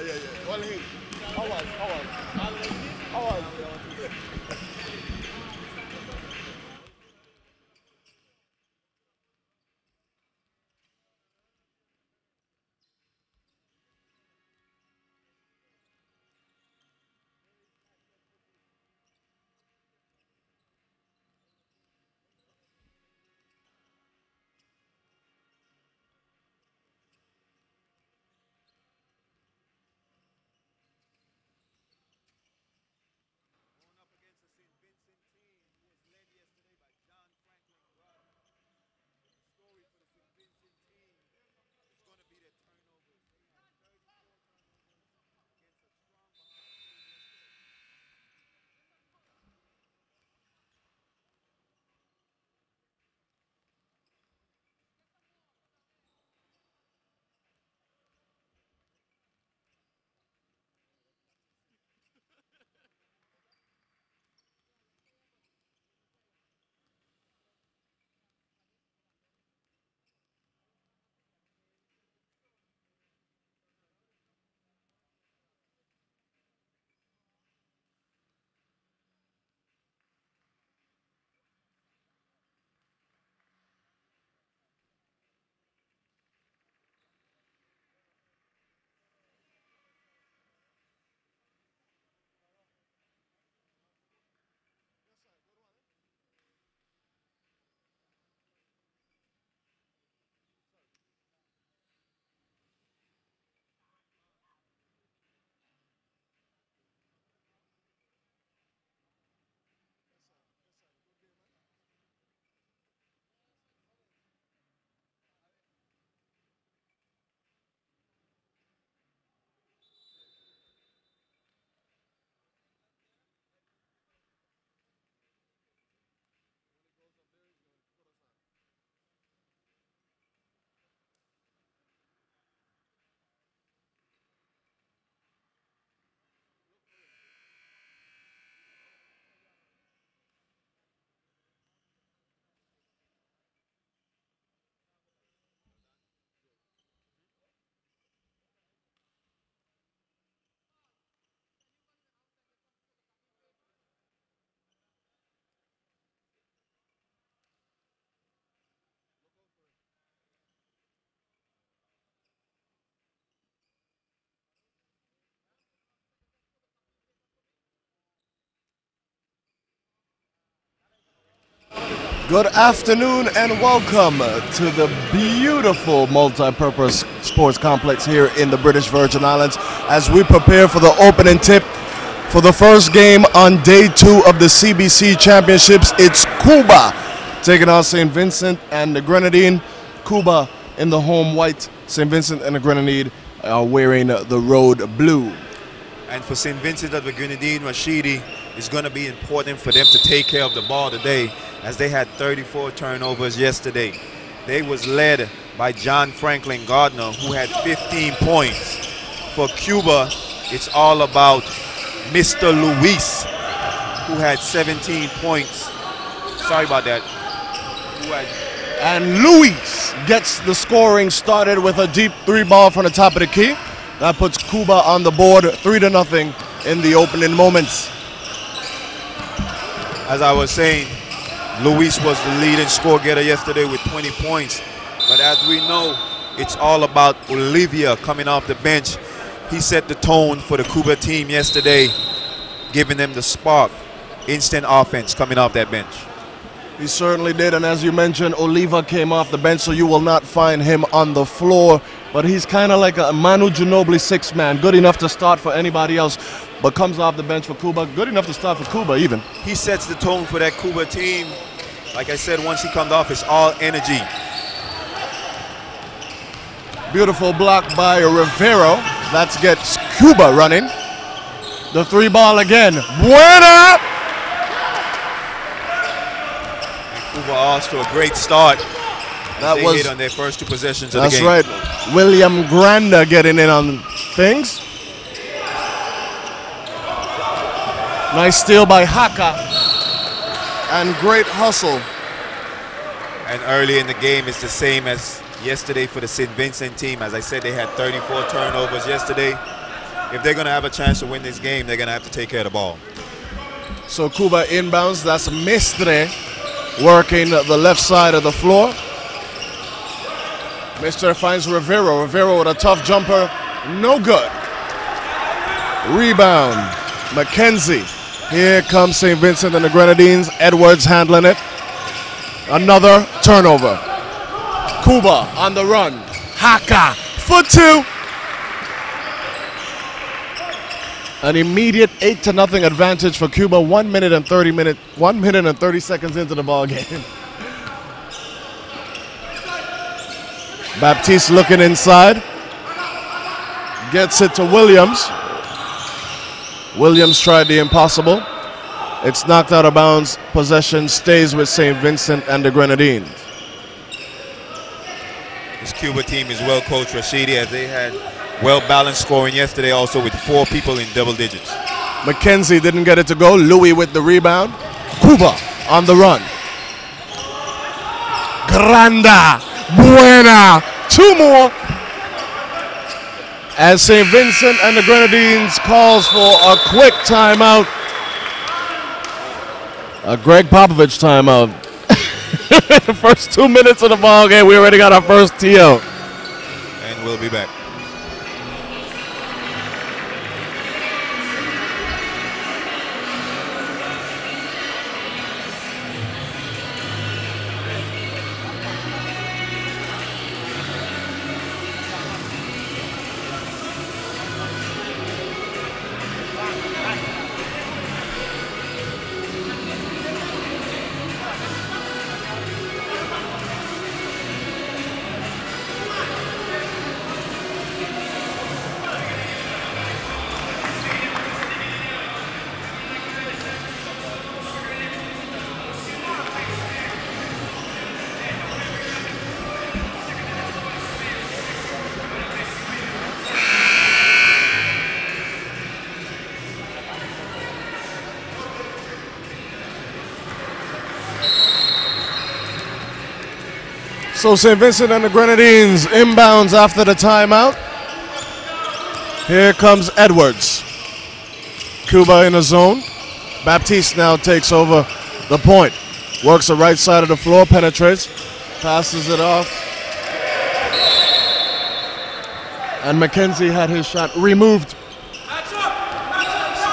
yeah. One hit. Hours. Good afternoon and welcome to the beautiful multi-purpose sports complex here in the British Virgin Islands as we prepare for the opening tip for the first game on day 2 of the CBC Championships. It's Cuba taking on St. Vincent and the Grenadines. Cuba in the home white, St. Vincent and the Grenadines are wearing the road blue. And for St. Vincent of the Grenadines, Rashidi, it's going to be important for them to take care of the ball today, as they had 34 turnovers yesterday. They was led by John Franklin Gardner, who had 15 points. For Cuba, it's all about Mr. Luis, who had 17 points. Sorry about that. And Luis gets the scoring started with a deep 3 ball from the top of the key. That puts Cuba on the board 3-0 in the opening moments. As I was saying, Luis was the leading score getter yesterday with 20 points. But as we know, it's all about Olivia coming off the bench. He set the tone for the Cuba team yesterday, giving them the spark, instant offense coming off that bench. He certainly did, and as you mentioned, Oliva came off the bench, so you will not find him on the floor. But he's kind of like a Manu Ginobili 6-man, good enough to start for anybody else, but comes off the bench for Cuba, good enough to start for Cuba even. He sets the tone for that Cuba team. Like I said, once he comes off, it's all energy. Beautiful block by Rivero. That gets Cuba running. The 3 ball again. Buena! Cuba off to a great start. That they was hit on their first 2 possessions of the game. That's right. William Granda getting in on things. Nice steal by Haka. And great hustle. And early in the game, it's the same as yesterday for the St. Vincent team. As I said, they had 34 turnovers yesterday. if they're going to have a chance to win this game, they're going to have to take care of the ball. So Cuba inbounds. That's Mestre working the left side of the floor. Mestre finds Rivero. Rivero with a tough jumper. No good. Rebound. McKenzie. Here comes St. Vincent and the Grenadines. Edwards handling it. Another turnover. Cuba on the run. Haka for two. An immediate 8-0 advantage for Cuba. 1 minute and 30 seconds into the ball game. Baptiste looking inside. Gets it to Williams. Williams tried the impossible. It's knocked out of bounds. Possession stays with St. Vincent and the Grenadines. This Cuba team is well coached, Rashidi, as they had well-balanced scoring yesterday also with 4 people in double digits. McKenzie didn't get it to go. Louis with the rebound. Cuba on the run. Granda. Buena. 2 more. As St. Vincent and the Grenadines calls for a quick timeout. A Greg Popovich timeout. The first 2 minutes of the ball game, we already got our first TO. And we'll be back. So St. Vincent and the Grenadines inbounds after the timeout. Here comes Edwards. Cuba in the zone. Baptiste now takes over the point. Works the right side of the floor, penetrates, passes it off. And McKenzie had his shot removed. It's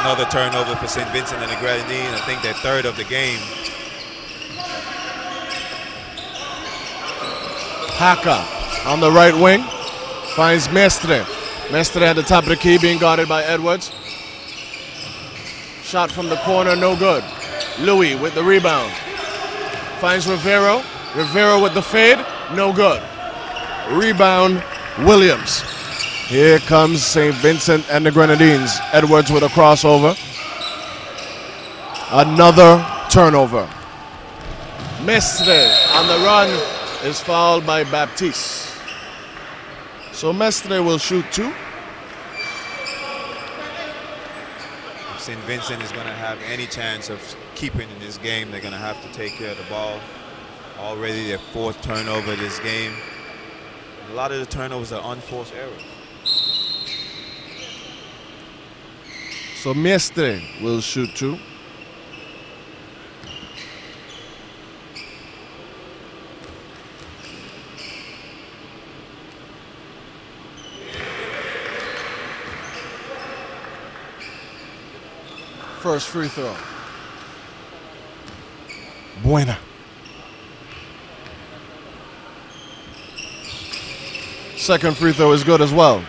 another turnover for St. Vincent and the Grenadines. I think their 3rd of the game. Haka on the right wing finds Mestre. Mestre at the top of the key being guarded by Edwards. Shot from the corner, no good. Louis with the rebound. Finds Rivero. Rivero with the fade, no good. Rebound, Williams. Here comes St. Vincent and the Grenadines. Edwards with a crossover. Another turnover. Mestre on the run is fouled by Baptiste. So Mestre will shoot 2. If St. Vincent is going to have any chance of keeping in this game, they're going to have to take care of the ball. Already their 4th turnover this game. A lot of the turnovers are unforced errors. So Mestre will shoot 2. First free throw. Buena. Second free throw is good as well.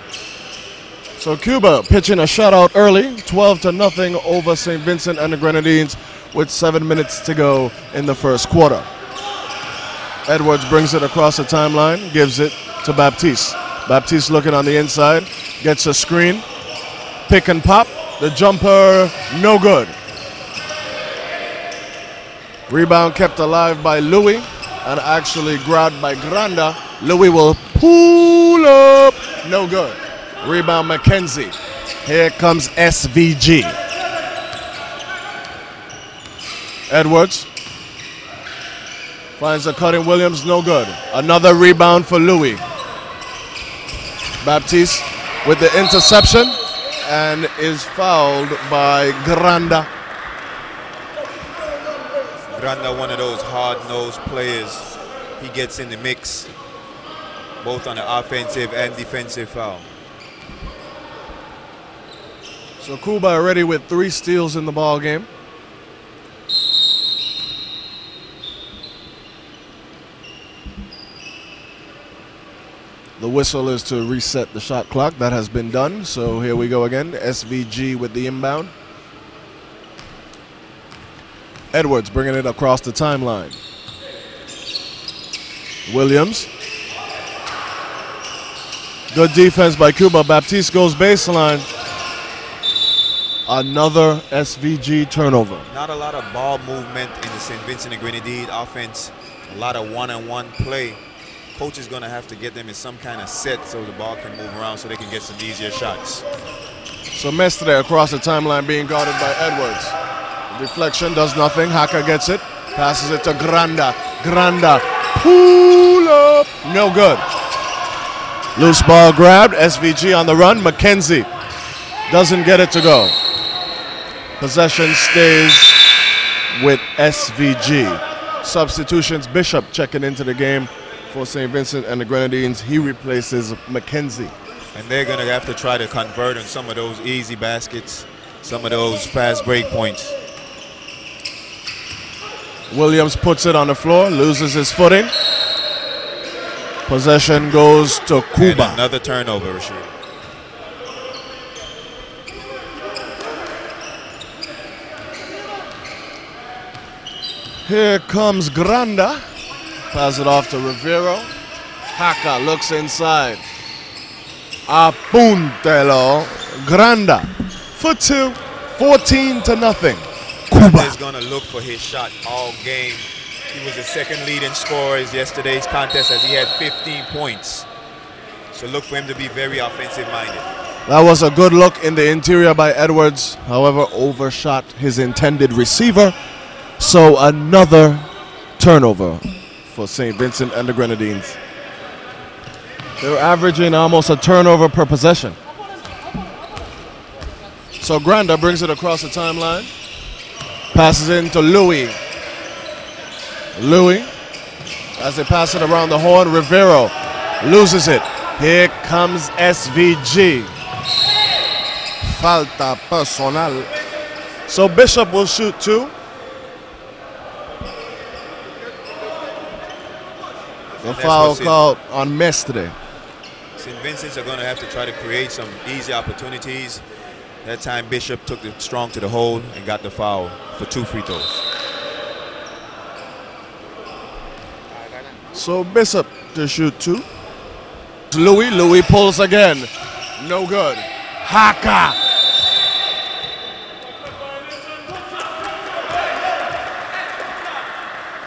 So Cuba pitching a shutout early, 12-0 over St. Vincent and the Grenadines with 7 minutes to go in the first quarter. Edwards brings it across the timeline, gives it to Baptiste. Baptiste looking on the inside, gets a screen, pick and pop. The jumper, no good. Rebound kept alive by Louis and actually grabbed by Granda. Louis will pull up, no good. Rebound McKenzie. Here comes SVG. Edwards finds a cut in Williams, no good. Another rebound for Louis. Baptiste with the interception. and is fouled by Granda. Granda, one of those hard-nosed players. He gets in the mix, both on the offensive and defensive foul. So Cuba already with 3 steals in the ball game. The whistle is to reset the shot clock. That has been done. So here we go again. SVG with the inbound. Edwards bringing it across the timeline. Williams. Good defense by Cuba. Baptiste goes baseline. Another SVG turnover. Not a lot of ball movement in the St. Vincent and Grenadines offense. A lot of one-on-one play. Coach is going to have to get them in some kind of set so the ball can move around so they can get some easier shots. So Mestre across the timeline being guarded by Edwards. Deflection does nothing. Haka gets it. Passes it to Granda. Granda. Pull up. No good. Loose ball grabbed. SVG on the run. McKenzie doesn't get it to go. Possession stays with SVG. Substitutions. Bishop checking into the game for St. Vincent and the Grenadines. He replaces McKenzie. And they're going to have to try to convert on some of those easy baskets, some of those fast break points. Williams puts it on the floor, loses his footing. Possession goes to Cuba. And another turnover, Rashid. Here comes Granda. Pass it off to Rivero. Haka looks inside. Apuntelo. Granda for 2. 14-0. Cuba is going to look for his shot all game. He was the second leading scorer in yesterday's contest as he had 15 points. So look for him to be very offensive minded. That was a good look in the interior by Edwards. However, overshot his intended receiver. So another turnover for St. Vincent and the Grenadines. They're averaging almost a turnover per possession. So Granda brings it across the timeline. Passes in to Louis. Louis, as they pass it around the horn, Rivero loses it. Here comes SVG. Falta personal. So Bishop will shoot 2. The foul called on Mestre. St. Vincent's are going to have to try to create some easy opportunities. That time Bishop took it strong to the hole and got the foul for 2 free throws. So Bishop to shoot 2. Louis pulls again. No good. Haka.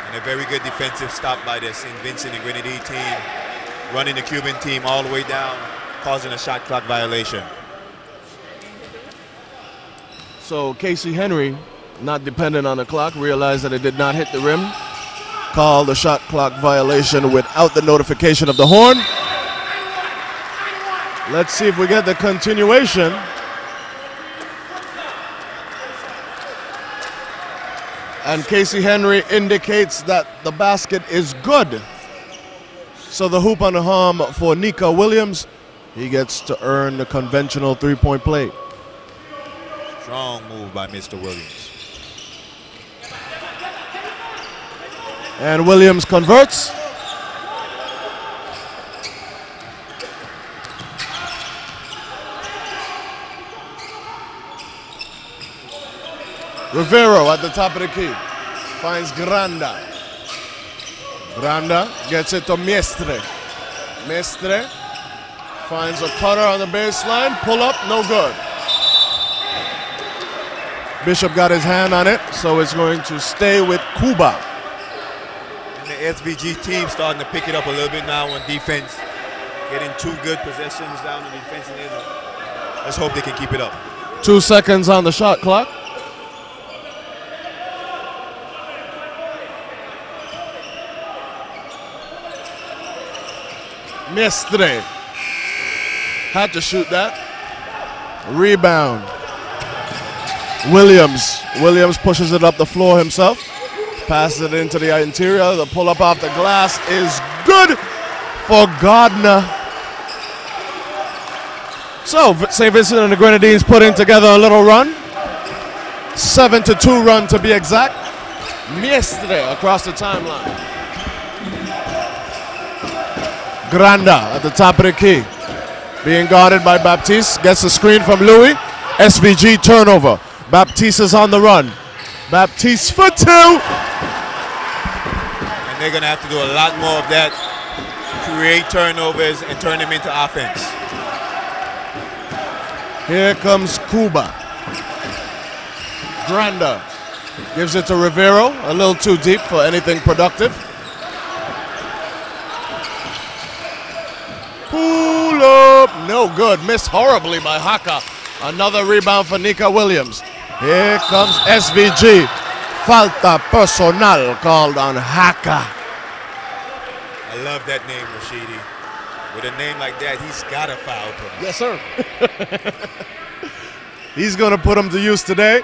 And a very good defensive stop by the St. Vincent and Grenadines team. Running the Cuban team all the way down, causing a shot clock violation. So Casey Henry, not dependent on the clock, realized that it did not hit the rim. Called the shot clock violation without the notification of the horn. Let's see if we get the continuation. And Casey Henry indicates that the basket is good. So the hoop on the arm for Nika Williams. He gets to earn the conventional 3-point play. Strong move by Mr. Williams. And Williams converts. Rivero at the top of the key. Finds Granda. Granda gets it to Mestre. Mestre finds a cutter on the baseline. Pull up, no good. Bishop got his hand on it, so it's going to stay with Cuba. And the SVG team starting to pick it up a little bit now on defense. Getting 2 good possessions down the defensive end. Let's hope they can keep it up. 2 seconds on the shot clock. Mestre had to shoot that. Rebound. Williams pushes it up the floor himself. Passes it into the interior. The pull up off the glass is good for Gardner. So St. Vincent and the Grenadines putting together a little run. 7-2 run to be exact. Yesterday across the timeline. Granda at the top of the key. Being guarded by Baptiste. Gets a screen from Louis. SVG turnover. Baptiste is on the run. Baptiste for 2. And they're going to have to do a lot more of that. Create turnovers and turn them into offense. Here comes Cuba. Granda gives it to Rivero. A little too deep for anything productive. Pull up. No good. Missed horribly by Haka. Another rebound for Nika Williams. Here comes SVG. Falta personal called on Haka. I love that name, Rashidi. With a name like that, he's got a foul put. Yes, sir. He's going to put him to use today.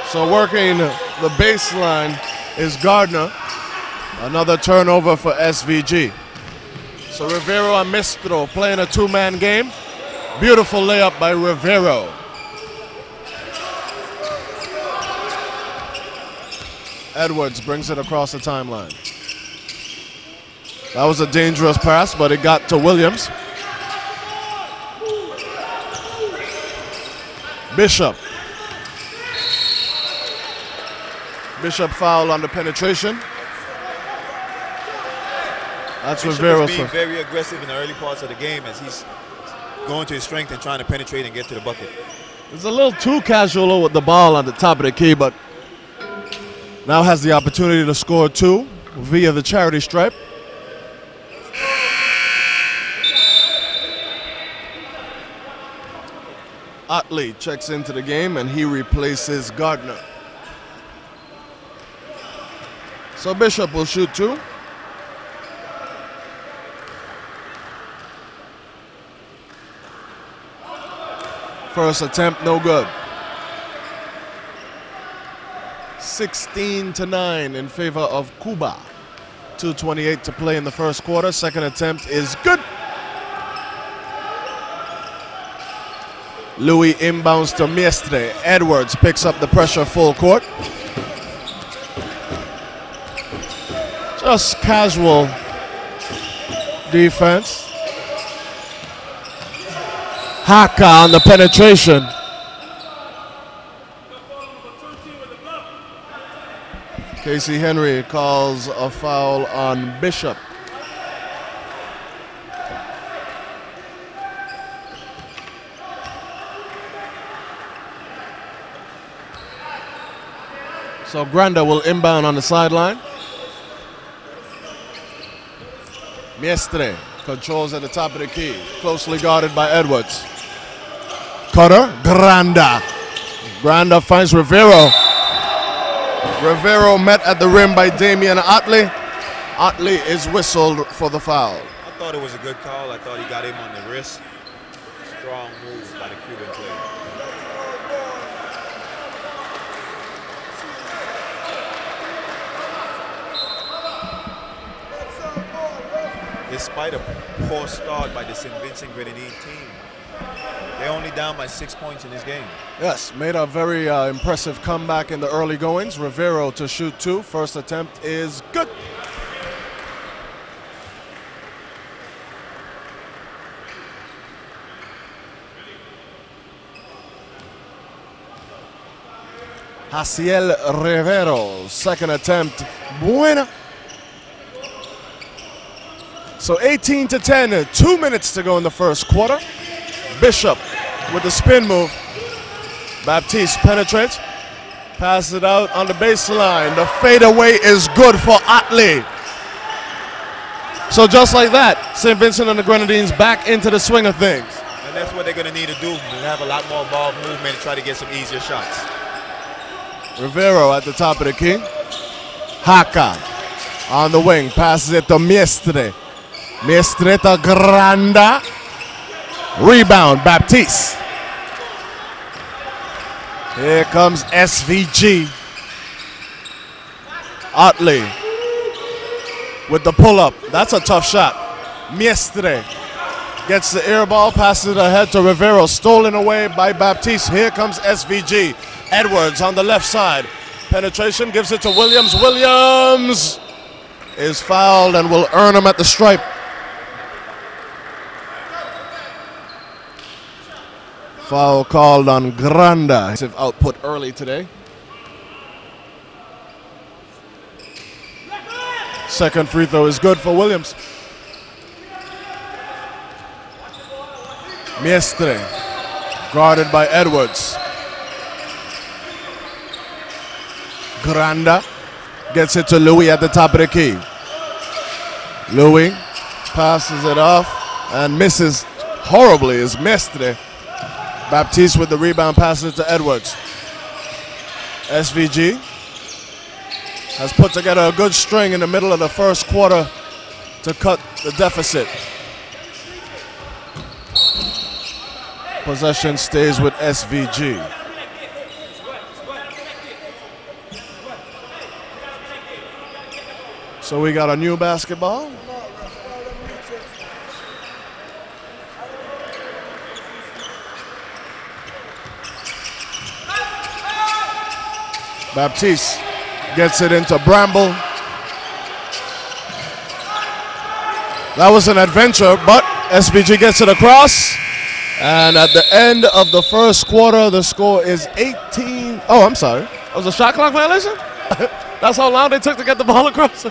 So working the baseline is Gardner. Another turnover for SVG. So Rivero and Mistro playing a two-man game. Beautiful layup by Rivero. Edwards brings it across the timeline. That was a dangerous pass, but it got to Williams. Bishop. Bishop foul on the penetration. That's Rivero. Bishop is being very aggressive in the early parts of the game as he's going to his strength and trying to penetrate and get to the bucket. It's a little too casual with the ball on the top of the key, but now has the opportunity to score 2 via the charity stripe. Utley checks into the game and he replaces Gardner. So Bishop will shoot 2. First attempt, no good. 16-9 in favor of Cuba. 2:28 to play in the first quarter. Second attempt is good. Louis inbounds to Mestre. Edwards picks up the pressure full court. Just casual defense. Haka on the penetration. Casey Henry calls a foul on Bishop. So Granda will inbound on the sideline. Mestre controls at the top of the key, closely guarded by Edwards. Cutter, Granda. Granda finds Rivero. Rivero met at the rim by Damian Utley. Utley is whistled for the foul. I thought it was a good call. I thought he got him on the wrist. Strong move by the Cuban player. Despite a poor start by the St. Vincent Grenadines team, they're only down by 6 points in this game. Yes, made a very impressive comeback in the early goings. Rivero to shoot 2. First attempt is good. Jaciel Rivero, second attempt, buena. So 18-10, 2 minutes to go in the first quarter. Bishop with the spin move. Baptiste penetrates, passes it out on the baseline. The fadeaway is good for Utley. So just like that, St. Vincent and the Grenadines back into the swing of things. And that's what they're going to need to do, have a lot more ball movement and try to get some easier shots. Rivero at the top of the key. Haka on the wing, passes it to Mestre. Maestreta Granda. Rebound, Baptiste. Here comes SVG. Otley with the pull-up. That's a tough shot. Mestre gets the air ball, passes it ahead to Rivero. Stolen away by Baptiste. Here comes SVG. Edwards on the left side. Penetration, gives it to Williams. Williams is fouled and will earn him at the stripe. Foul called on Granda. Output early today. Second free throw is good for Williams. Mestre, guarded by Edwards. Granda gets it to Louis at the top of the key. Louis passes it off and misses horribly is Mestre. Baptiste with the rebound, passes it to Edwards. SVG has put together a good string in the middle of the first quarter to cut the deficit. Possession stays with SVG. So we got a new basketball. Baptiste gets it into Bramble. That was an adventure, but SVG gets it across. And at the end of the first quarter, the score is 18. Oh, I'm sorry. That was a shot clock violation? That's how long they took to get the ball across.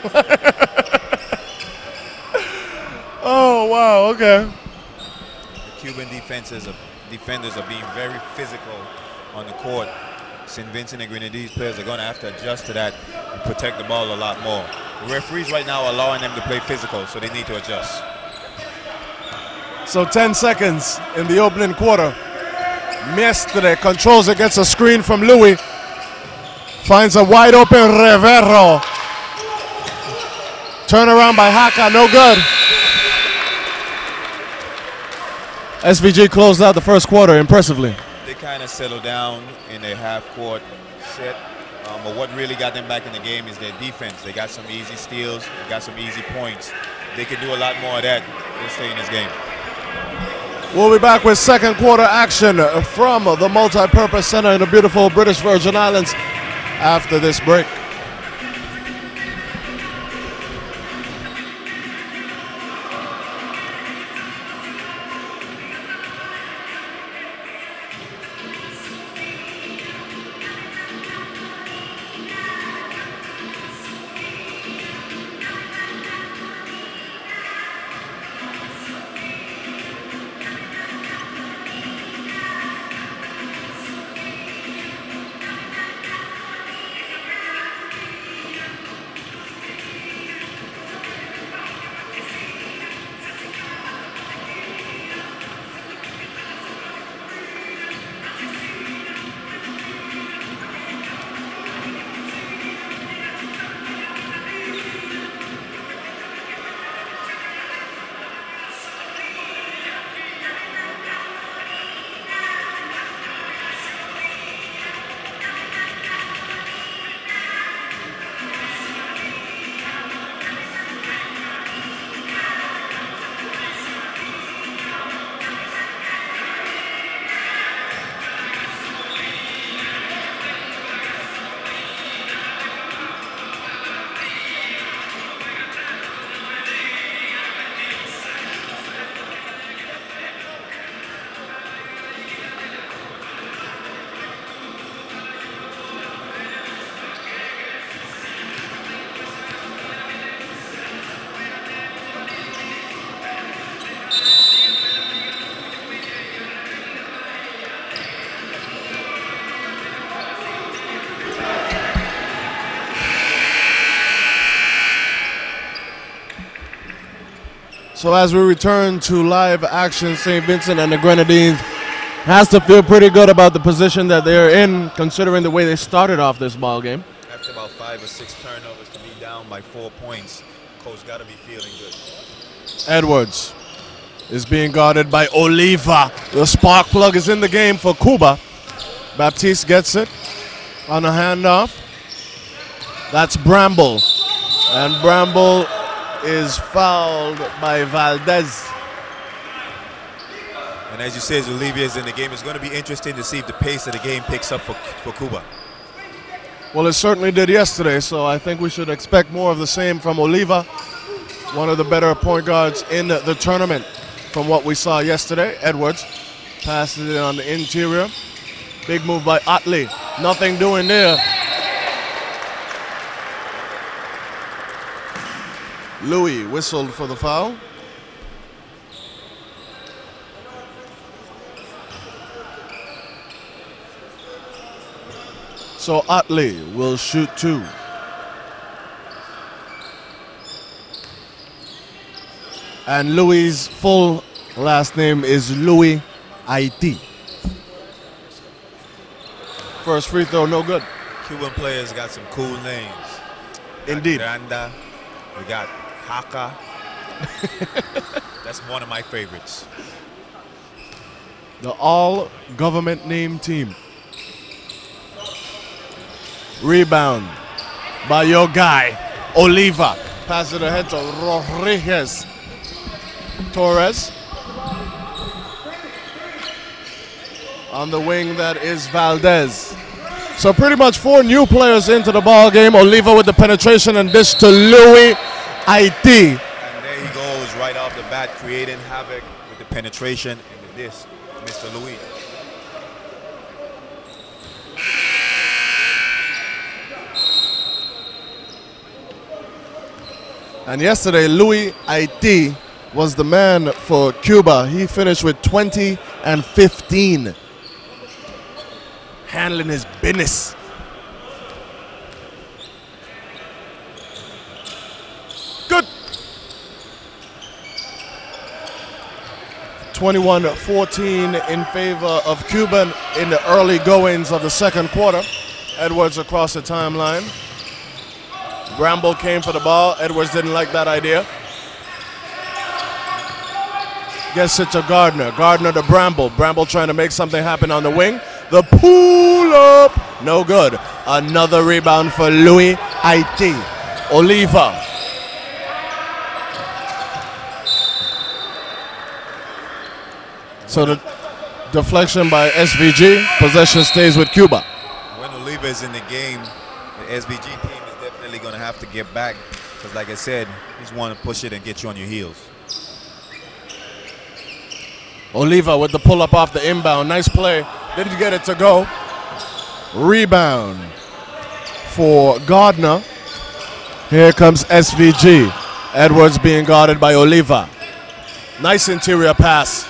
Oh, wow, okay. The Cuban defenders are being very physical on the court. St. Vincent and Grenadines players are going to have to adjust to that and protect the ball a lot more. The referees right now are allowing them to play physical, so they need to adjust. So 10 seconds in the opening quarter. Mestre controls it, gets a screen from Louis. Finds a wide open Rivero. Turn around by Haka, no good. SVG closed out the first quarter impressively. They kind of settled down in their half-court set. But what really got them back in the game is their defense. They got some easy steals, they got some easy points. They can do a lot more of that. They'll stay in this game. We'll be back with second quarter action from the Multi-Purpose Center in the beautiful British Virgin Islands after this break. So as we return to live action, St. Vincent and the Grenadines has to feel pretty good about the position that they're in, considering the way they started off this ball game. After about 5 or 6 turnovers to be down by 4 points, coach got to be feeling good. Edwards is being guarded by Oliva. The spark plug is in the game for Cuba. Baptiste gets it on a handoff. That's Bramble. And Bramble is fouled by Valdez. And as you said, Oliva is in the game. It's going to be interesting to see if the pace of the game picks up for Cuba. Well, it certainly did yesterday, so I think we should expect more of the same from Oliva, one of the better point guards in the tournament from what we saw yesterday. Edwards passes it on the interior. Big move by Otley. Nothing doing there. Louis whistled for the foul. So Otley will shoot 2. And Louis' full last name is Louis IT. First free throw, no good. Cuban players got some cool names. Indeed. Miranda, we got Haka. That's one of my favorites. The all-government name team. Rebound by your guy, Oliva. Pass it ahead to Rodriguez. Torres. On the wing, that is Valdez. So pretty much 4 new players into the ball game. Oliva with the penetration and dish to Louis IT. And there he goes right off the bat, creating havoc with the penetration and the dish, Mr. Louis. And yesterday, Louis IT was the man for Cuba. He finished with 20 and 15. Handling his business. Good. 21-14 in favor of Cuba in the early goings of the second quarter. Edwards across the timeline. Bramble came for the ball. Edwards didn't like that idea. Gets it to Gardner. Gardner to Bramble. Bramble trying to make something happen on the wing. The pull up. No good. Another rebound for Louis IT. Oliva. So the deflection by SVG. Possession stays with Cuba. When Oliva is in the game, the SVG team is definitely going to have to get back. Because like I said, he's want to push it and get you on your heels. Oliva with the pull-up off the inbound. Nice play. Didn't get it to go. Rebound for Gardner. Here comes SVG. Edwards being guarded by Oliva. Nice interior pass.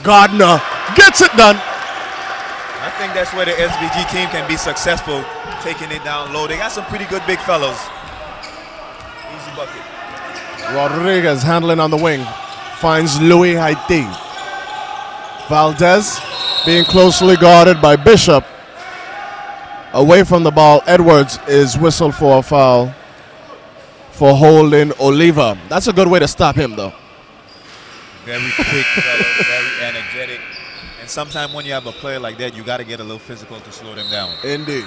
Gardner gets it done. I think that's where the SVG team can be successful, taking it down low. They got some pretty good big fellows. Easy bucket. Rodriguez handling on the wing. Finds Louis Haiti. Valdez being closely guarded by Bishop. Away from the ball, Edwards is whistled for a foul for holding Oliva. That's a good way to stop him, though. Very quick fellow, very energetic. And sometimes when you have a player like that, you got to get a little physical to slow them down. Indeed.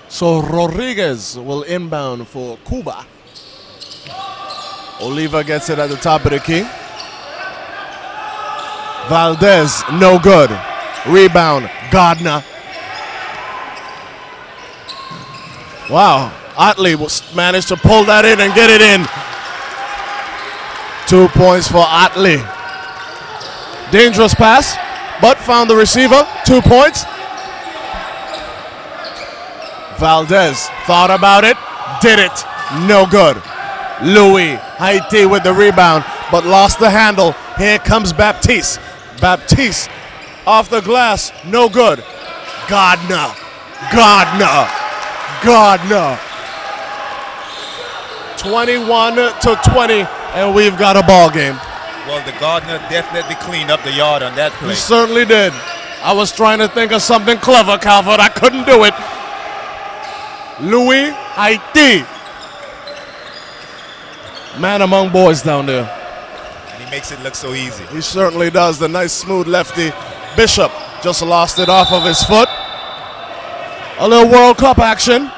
So Rodriguez will inbound for Cuba. Oliva gets it at the top of the key. Valdez, no good. Rebound, Gardner. Wow, Otley managed to pull that in and get it in. 2 points for Otley. Dangerous pass, but found the receiver. 2 points. Valdez thought about it, did it, no good. Louis Haiti with the rebound, but lost the handle. Here comes Baptiste. Baptiste off the glass, no good. Gardner, Gardner, Gardner. 21-20, and we've got a ball game. Well, the Gardner definitely cleaned up the yard on that play. He certainly did. I was trying to think of something clever, Calvert. I couldn't do it. Louis Haiti. Man among boys down there. And he makes it look so easy. He certainly does. The nice smooth lefty. Bishop just lost it off of his foot. A little World Cup action.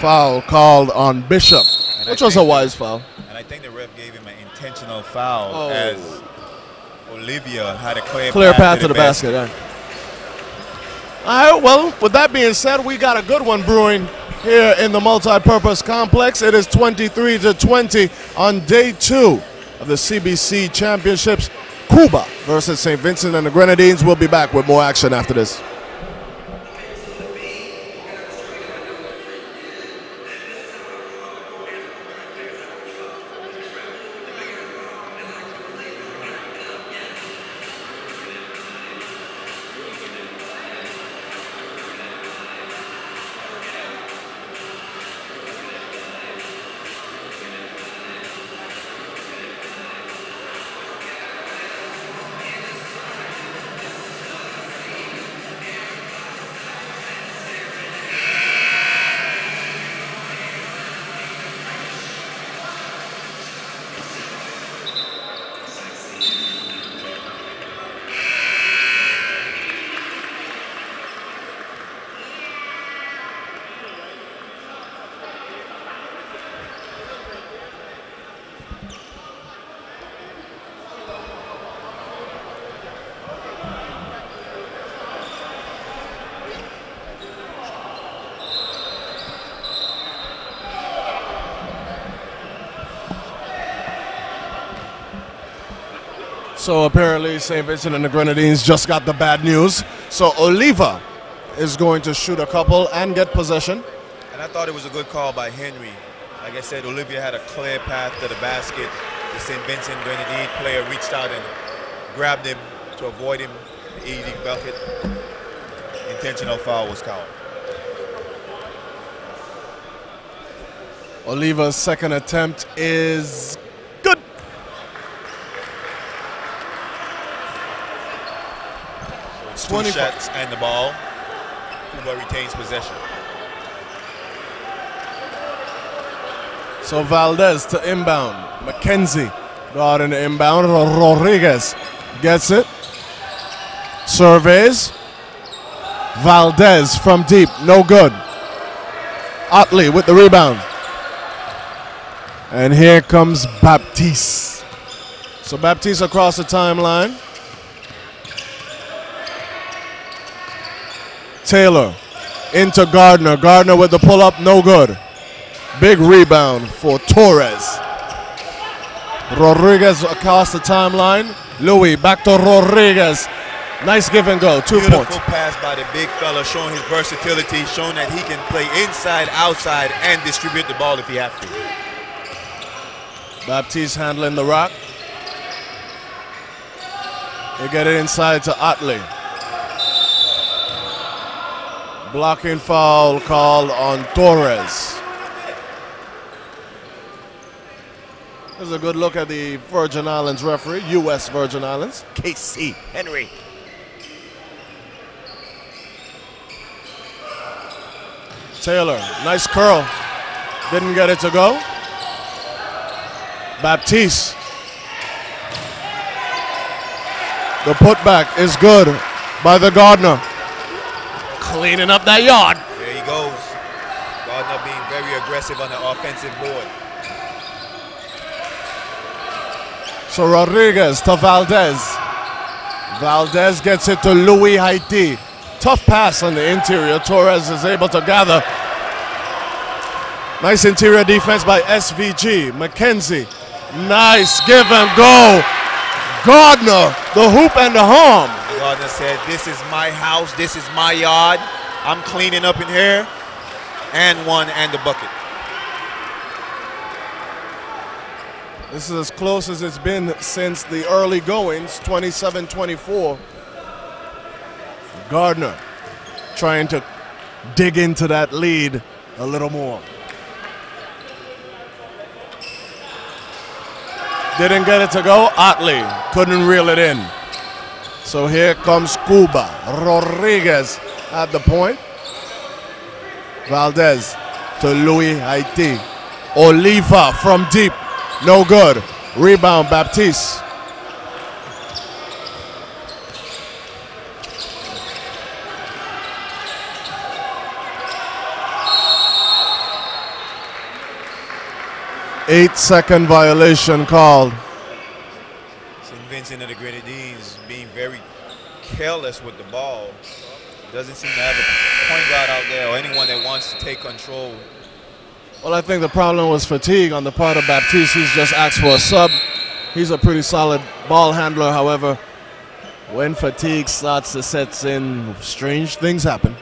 Foul called on Bishop, which was a wise foul. And I think the ref gave him an intentional foul as Olivia had a clear path to the basket. Yeah. All right, well, with that being said, we got a good one brewing here in the multi-purpose complex. It is 23-20 on day 2 of the CBC Championships. Cuba versus St. Vincent and the Grenadines. We'll be back with more action after this. So apparently St. Vincent and the Grenadines just got the bad news. So Oliva is going to shoot a couple and get possession. And I thought it was a good call by Henry. Like I said, Olivia had a clear path to the basket. The St. Vincent Grenadine player reached out and grabbed him to avoid him, the easy bucket. Intentional foul was called. Oliva's second attempt is good. So 20 shots and the ball. Cuba retains possession. So Valdez to inbound. McKenzie got in the inbound. Rodriguez gets it. Surveys. Valdez from deep. No good. Otley with the rebound. And here comes Baptiste. So Baptiste across the timeline. Taylor into Gardner. Gardner with the pull-up, no good. Big rebound for Torres. Rodriguez across the timeline. Louis back to Rodriguez. Nice give and go, 2 points. Beautiful pass by the big fella, showing his versatility, showing that he can play inside, outside, and distribute the ball if he has to. Baptiste handling the rock. They get it inside to Otley. Blocking foul called on Torres. There's a good look at the Virgin Islands referee, U.S. Virgin Islands, KC Henry. Taylor, nice curl. Didn't get it to go. Baptiste. The putback is good by the Gardner. Cleaning up that yard. There he goes. Gardner being very aggressive on the offensive board. So Rodriguez to Valdez. Valdez gets it to Louis Haiti. Tough pass on the interior. Torres is able to gather. Nice interior defense by SVG. McKenzie. Nice give and go. Gardner, the hoop and the harm. Gardner said, this is my house, this is my yard. I'm cleaning up in here. And one and the bucket. This is as close as it's been since the early goings, 27-24. Gardner trying to dig into that lead a little more. Didn't get it to go. Otley couldn't reel it in. So here comes Cuba. Rodriguez at the point. Valdez to Louis Haiti. Oliva from deep. No good. Rebound, Baptiste. Eight-second violation called. St. Vincent and the Grenadines being very careless with the ball. Doesn't seem to have a point guard out there or anyone that wants to take control. Well, I think the problem was fatigue on the part of Baptiste. He's just asked for a sub. He's a pretty solid ball handler. However, when fatigue starts to set in, strange things happen.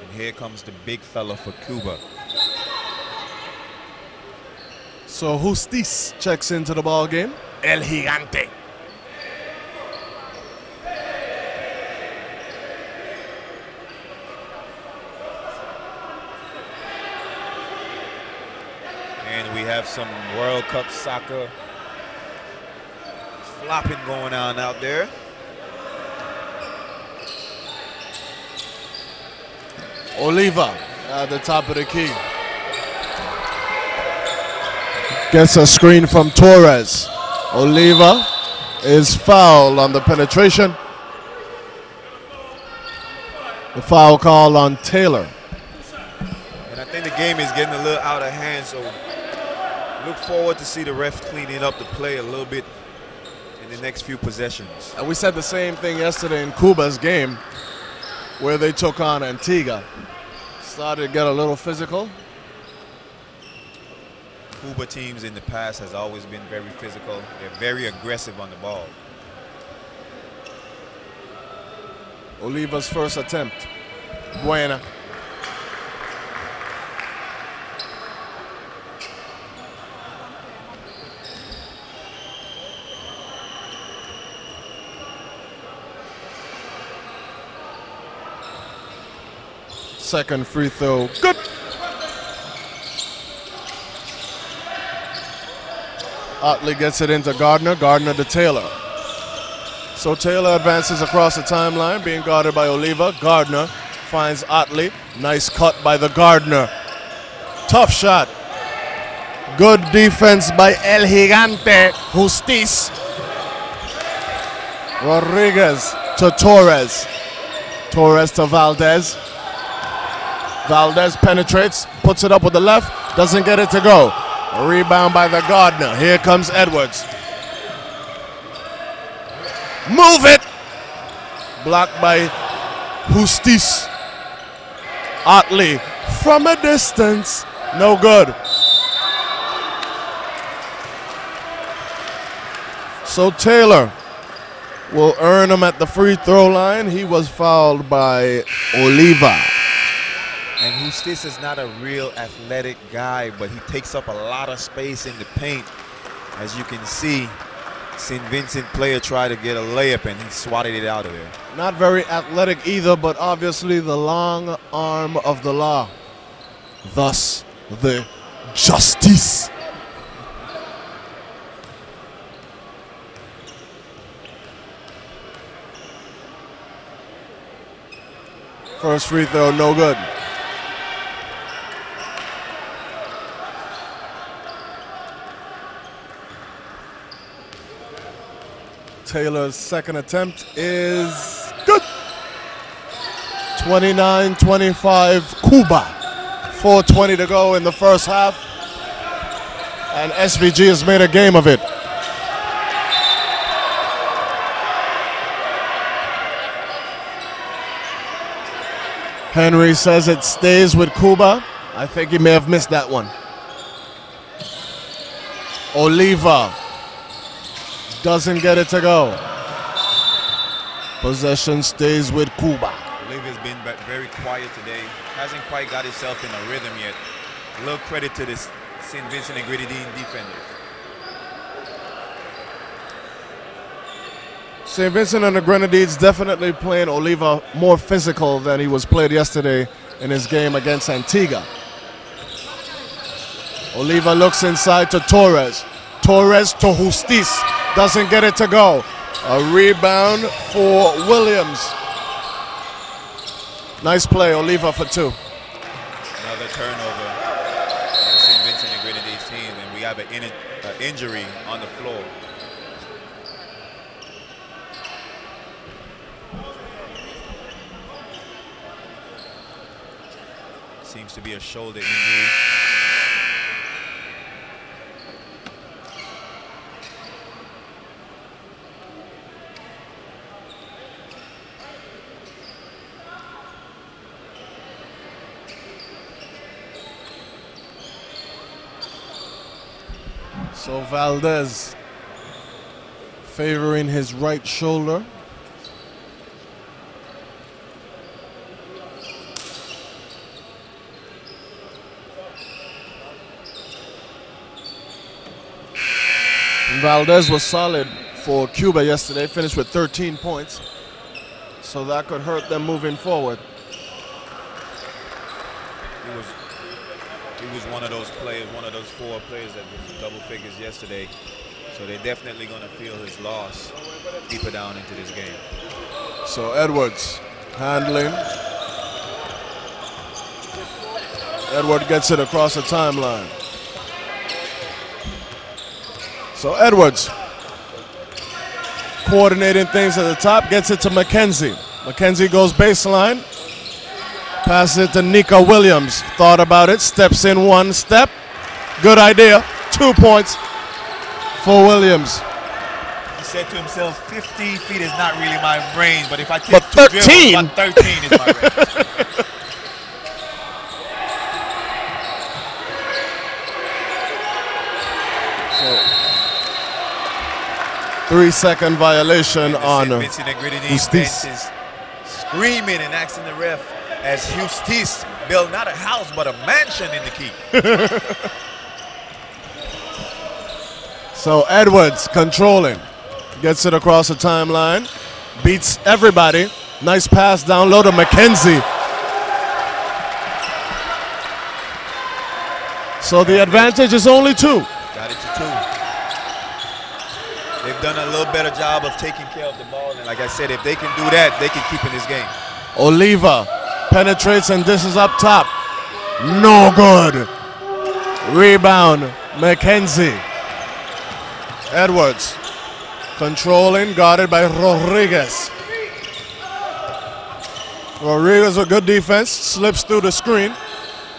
And here comes the big fella for Cuba. So Justice checks into the ball game. El Gigante. And we have some World Cup soccer flopping going on out there. Oliva at the top of the key. Gets a screen from Torres. Oliva is fouled on the penetration. The foul call on Taylor. And I think the game is getting a little out of hand, so look forward to see the refs cleaning up the play a little bit in the next few possessions. And we said the same thing yesterday in Cuba's game where they took on Antigua. Started to get a little physical. Cuba teams in the past has always been very physical. They're very aggressive on the ball. Oliva's first attempt. Buena. Second free throw. Good. Otley gets it into Gardner. Gardner to Taylor. So Taylor advances across the timeline, being guarded by Oliva. Gardner finds Otley. Nice cut by the Gardner. Tough shot. Good defense by El Gigante. Justice. Rodriguez to Torres. Torres to Valdez. Valdez penetrates, puts it up with the left, doesn't get it to go. A rebound by the Gardner. Here comes Edwards. Move it! Blocked by Justice. Otley from a distance. No good. So Taylor will earn him at the free throw line. He was fouled by Oliva. And Justice is not a real athletic guy, but he takes up a lot of space in the paint. As you can see, St. Vincent player tried to get a layup and he swatted it out of there. Not very athletic either, but obviously the long arm of the law. Thus, the justice. First free throw, no good. Taylor's second attempt is good. 29-25 Cuba. 4:20 to go in the first half. And SVG has made a game of it. Henry says it stays with Cuba. I think he may have missed that one. Oliva doesn't get it to go. Possession stays with Cuba. Oliva's been very quiet today. Hasn't quite got himself in a rhythm yet. A little credit to this St. Vincent and Grenadines defenders. St. Vincent and the Grenadines definitely playing Oliva more physical than he was played yesterday in his game against Antigua. Oliva looks inside to Torres. Torres to Justice. Doesn't get it to go. A rebound for Williams. Nice play, Oliva for 2. Another turnover for the St. Vincent and Grenadines team, and we have an injury on the floor. Seems to be a shoulder injury. So Valdez favoring his right shoulder. Valdez was solid for Cuba yesterday, finished with 13 points. So that could hurt them moving forward. He was one of those players, one of those 4 players that was double figures yesterday. So they're definitely going to feel his loss deeper down into this game. So Edwards handling. Edward gets it across the timeline. So Edwards coordinating things at the top, gets it to McKenzie. McKenzie goes baseline. Passes it to Nika Williams. Thought about it, steps in 1 step. Good idea. 2 points for Williams. He said to himself, 50 feet is not really my range, but if I take but 13. Dribbles, but 13 is my range. So 3-second violation on Vincent and Grenadines bench is screaming and asking the ref as Justice built not a house but a mansion in the key. So Edwards controlling, gets it across the timeline, beats everybody. Nice pass down low to McKenzie. So the advantage is only 2. Got it to 2. They've done a little better job of taking care of the ball, and like I said, if they can do that, they can keep in this game. Oliva penetrates and dishes up top. No good. Rebound, McKenzie. Edwards controlling, guarded by Rodriguez. Rodriguez with good defense, slips through the screen.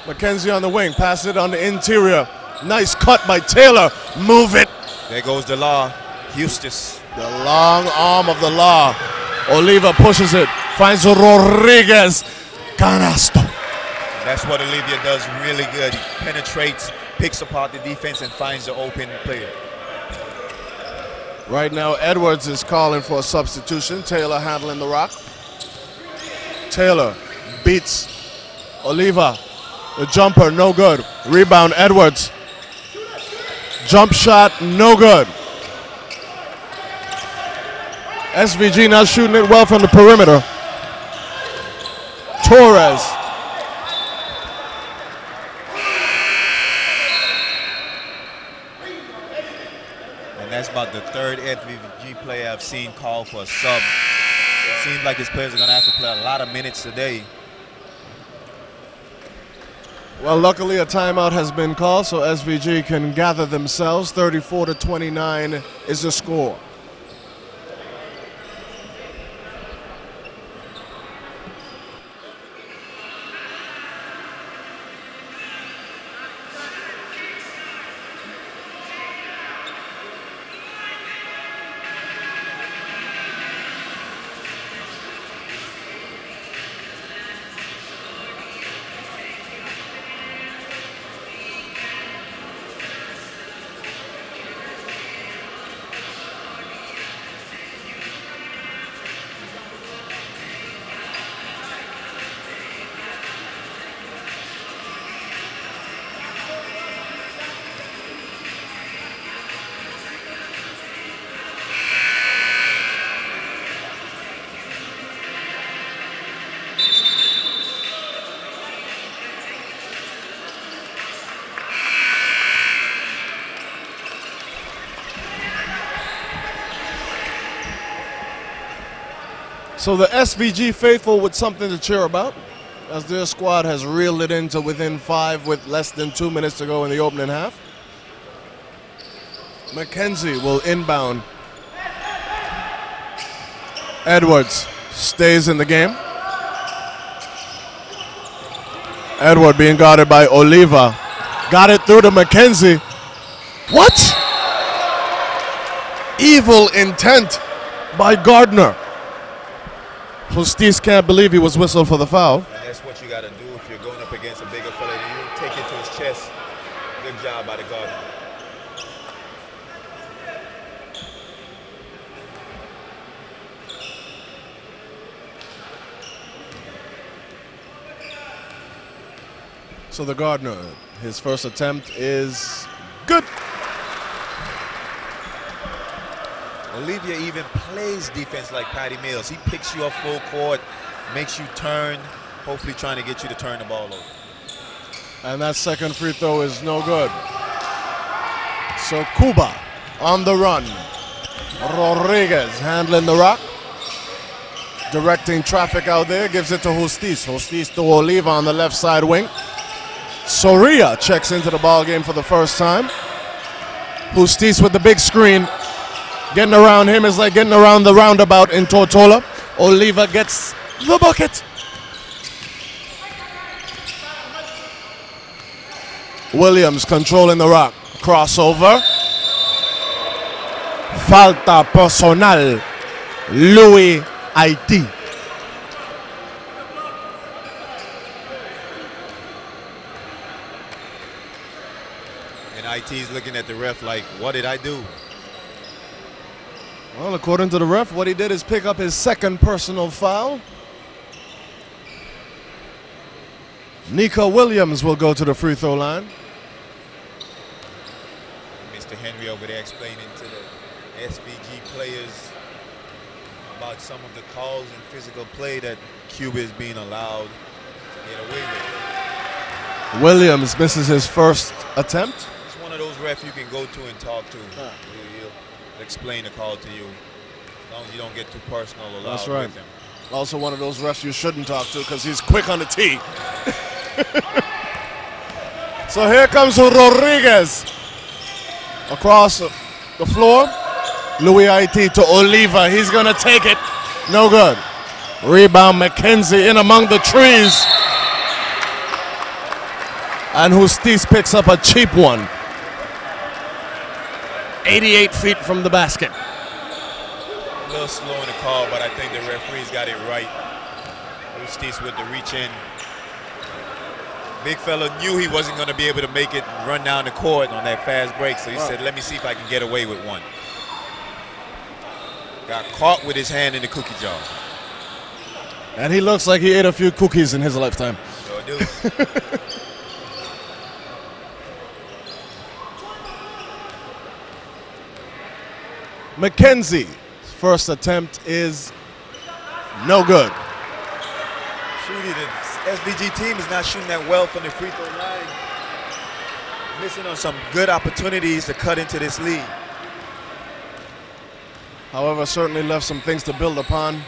McKenzie on the wing, passes it on the interior. Nice cut by Taylor. Move it. There goes the law. Eustace. The long arm of the law. Oliva pushes it, finds Rodriguez. Canasto. That's what Olivia does really good. He penetrates, picks apart the defense, and finds the open player. Right now, Edwards is calling for a substitution. Taylor handling the rock. Taylor beats Oliva. The jumper, no good. Rebound, Edwards. Jump shot, no good. SVG not shooting it well from the perimeter. Torres. And that's about the 3rd FVG player I've seen call for a sub. It seems like his players are going to have to play a lot of minutes today. Well, luckily a timeout has been called, so SVG can gather themselves. 34-29 is the score. So the SVG faithful with something to cheer about, as their squad has reeled it into within 5 with less than 2 minutes to go in the opening half. McKenzie will inbound. Edwards stays in the game. Edward being guarded by Oliva. Got it through to McKenzie. What? Evil intent by Gardner. Justice can't believe he was whistled for the foul. And that's what you got to do if you're going up against a bigger fella than you. Take it to his chest. Good job by the guard. So the Gardner, his first attempt is good. Olivia even plays defense like Patty Mills. He picks you up full court, makes you turn, hopefully trying to get you to turn the ball over. And that second free throw is no good. So Cuba on the run. Rodriguez handling the rock. Directing traffic out there, gives it to Justice. Justice to Oliva on the left side wing. Soria checks into the ball game for the first time. Justice with the big screen. Getting around him is like getting around the roundabout in Tortola. Oliva gets the bucket. Williams controlling the rock. Crossover. Falta personal. Louis Haiti. And IT's looking at the ref like, what did I do? Well, according to the ref, what he did is pick up his second personal foul. Nico Williams will go to the free throw line. Mr. Henry over there explaining to the SVG players about some of the calls and physical play that Cuba is being allowed to get away with. Williams misses his first attempt. It's one of those refs you can go to and talk to. He'll explain the call to you, as long as you don't get too personal or loud. That's right. With him. Also one of those refs you shouldn't talk to because he's quick on the tee. So here comes Rodriguez across the floor. Louis Haiti to Oliva. He's going to take it. No good. Rebound McKenzie in among the trees. And Justice picks up a cheap one. 88 feet from the basket. A little slow in the call, but I think the referee's got it right. Justice with the reach in. Big fella knew he wasn't going to be able to make it run down the court on that fast break, so he said, let me see if I can get away with one. Got caught with his hand in the cookie jar. And he looks like he ate a few cookies in his lifetime. Sure do. McKenzie, first attempt is no good. Shooting, the SVG team is not shooting that well from the free throw line. Missing on some good opportunities to cut into this lead. However, certainly left some things to build upon.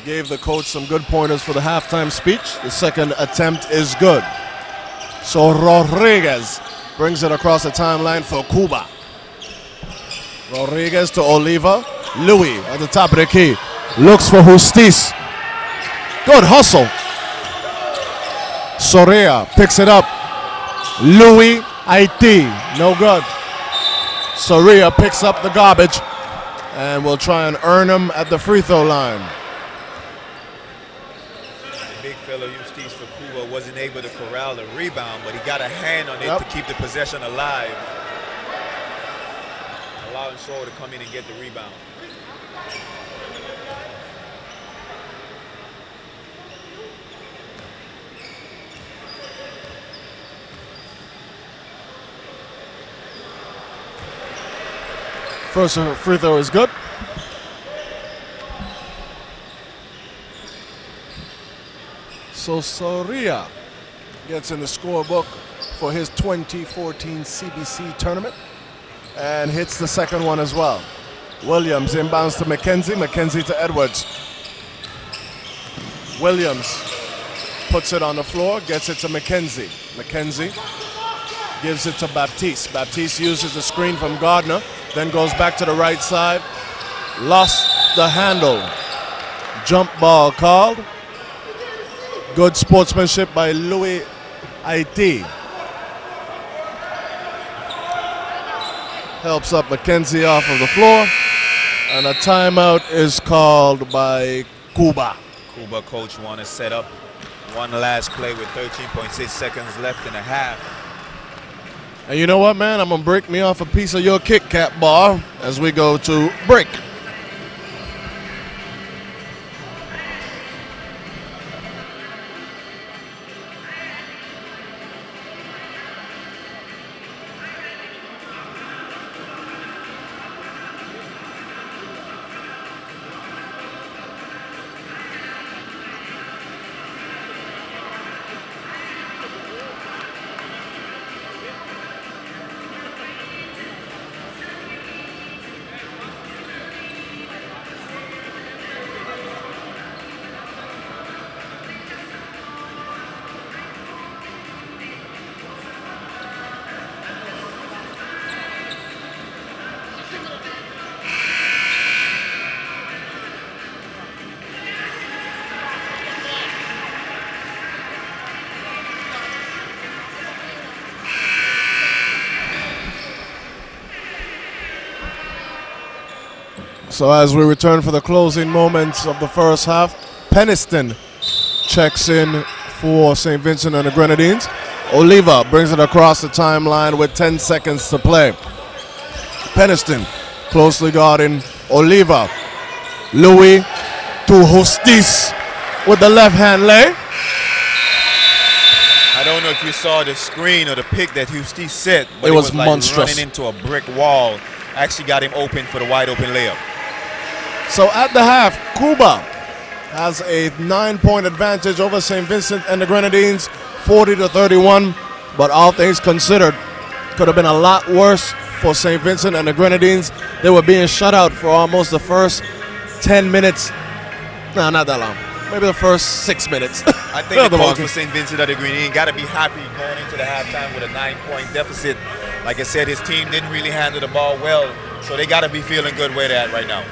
Gave the coach some good pointers for the halftime speech. The second attempt is good. So Rodriguez brings it across the timeline for Cuba. Rodriguez to Oliva. Louis at the top of the key. Looks for Justice. Good hustle. Soria picks it up. Louis Haiti. No good. Soria picks up the garbage and will try and earn him at the free throw line. The big fella Justice for Cuba wasn't able to corral the rebound, but he got a hand on it to keep the possession alive. Allowing Shaw to come in and get the rebound. First free throw is good. So Soria gets in the scorebook for his 2014 CBC tournament and hits the second one as well. Williams inbounds to McKenzie. McKenzie to Edwards. Williams puts it on the floor, gets it to McKenzie. McKenzie gives it to Baptiste. Baptiste uses the screen from Gardner, then goes back to the right side. Lost the handle. Jump ball called. Good sportsmanship by Louis Haiti. Helps up McKenzie off of the floor. And a timeout is called by Cuba. Cuba coach want to set up one last play with 13.6 seconds left in the half. And you know what, man? I'm going to break me off a piece of your Kit Kat bar as we go to break. So as we return for the closing moments of the first half, Peniston checks in for St. Vincent and the Grenadines. Oliva brings it across the timeline with 10 seconds to play. Peniston closely guarding Oliva. Louis to Justice with the left hand lay. I don't know if you saw the screen or the pick that Justice set, but it was like monstrous. Running into a brick wall. Actually got him open for the wide open layup. So at the half, Cuba has a 9-point advantage over St. Vincent and the Grenadines, 40-31. But all things considered, could have been a lot worse for St. Vincent and the Grenadines. They were being shut out for almost the first 10 minutes. No, not that long. Maybe the first 6 minutes. I think the coach for St. Vincent and the Grenadines got to be happy going into the halftime with a 9-point deficit. Like I said, his team didn't really handle the ball well, so they got to be feeling good where they're at right now.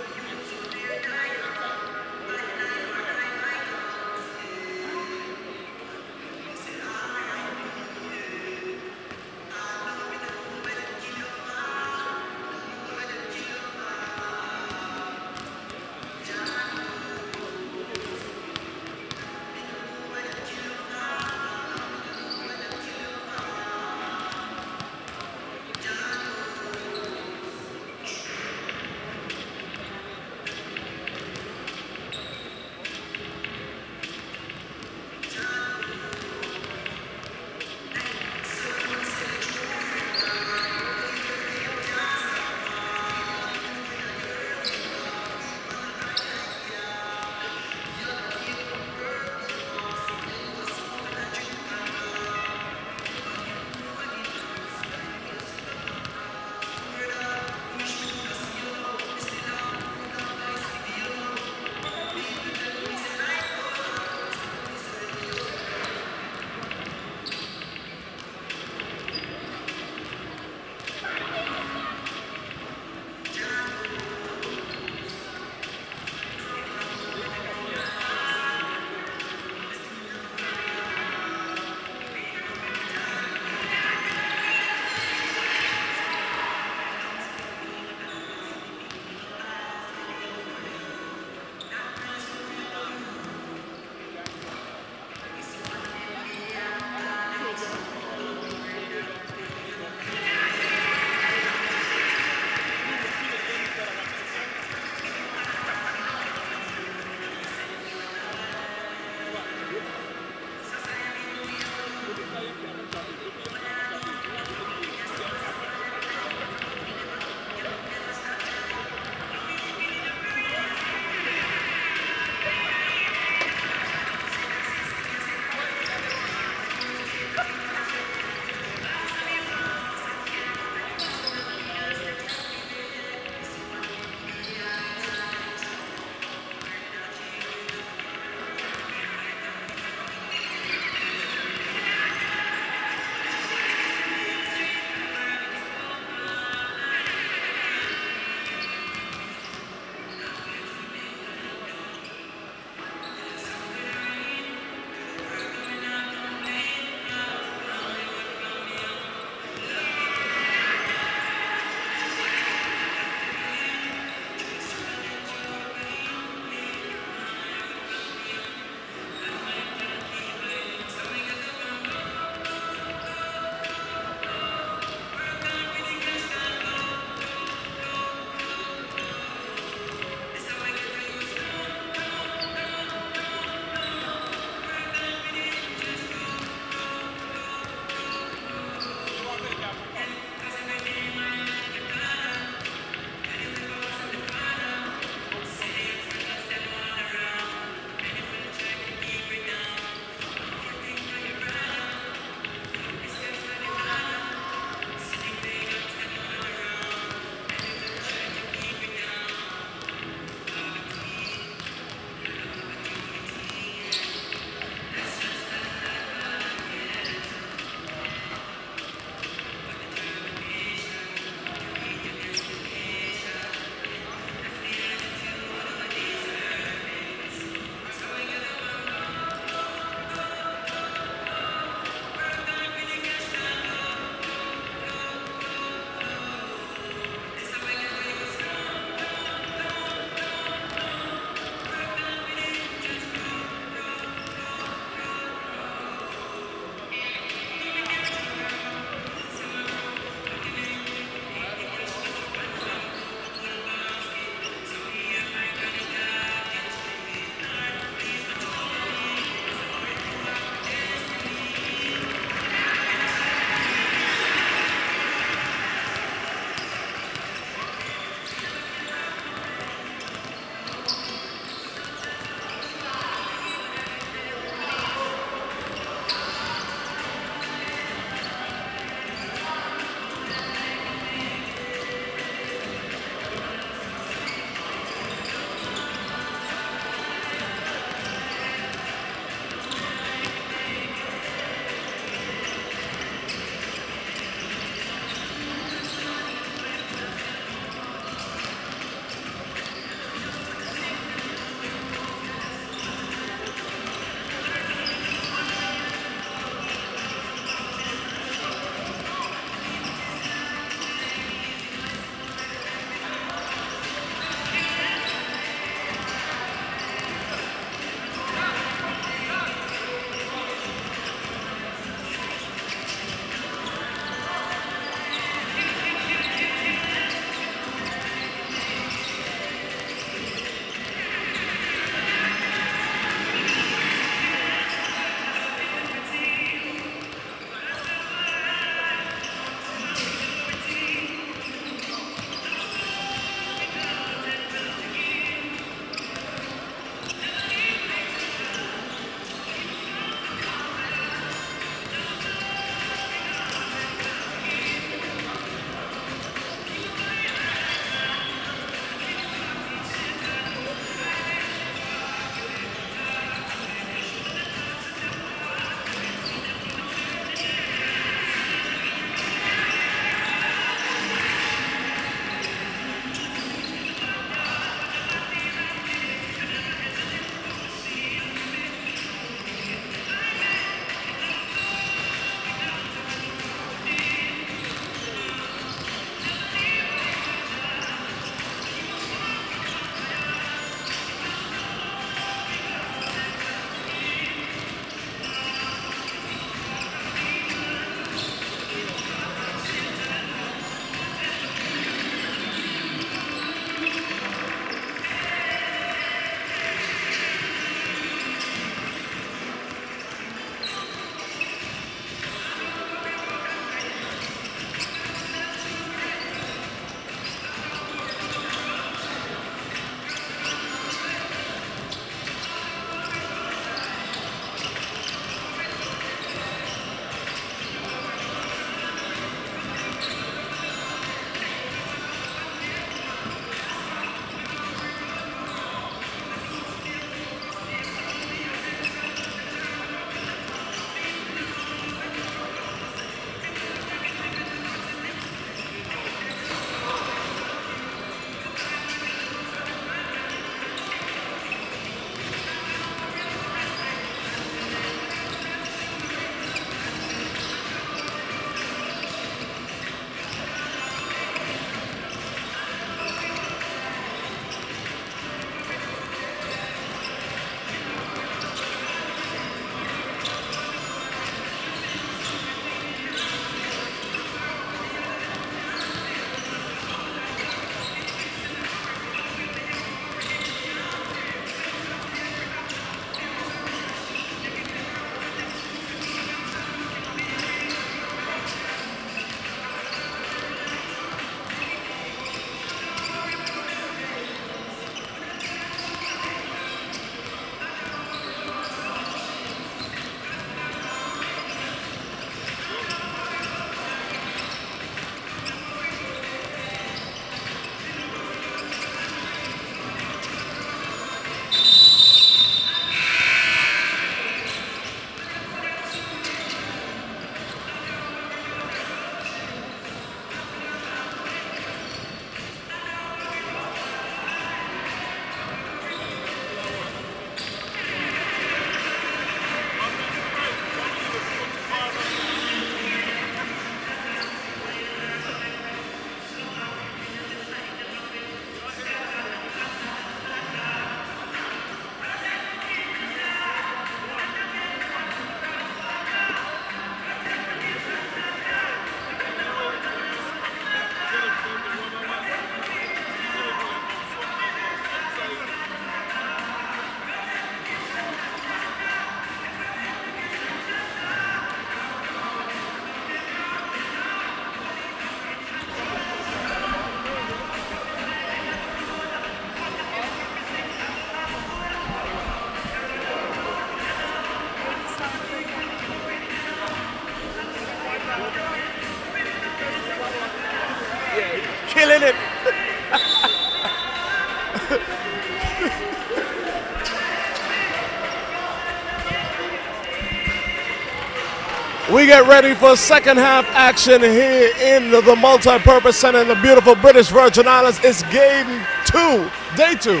We get ready for second half action here in the Multi-Purpose Center in the beautiful British Virgin Islands. It's game 2, day 2,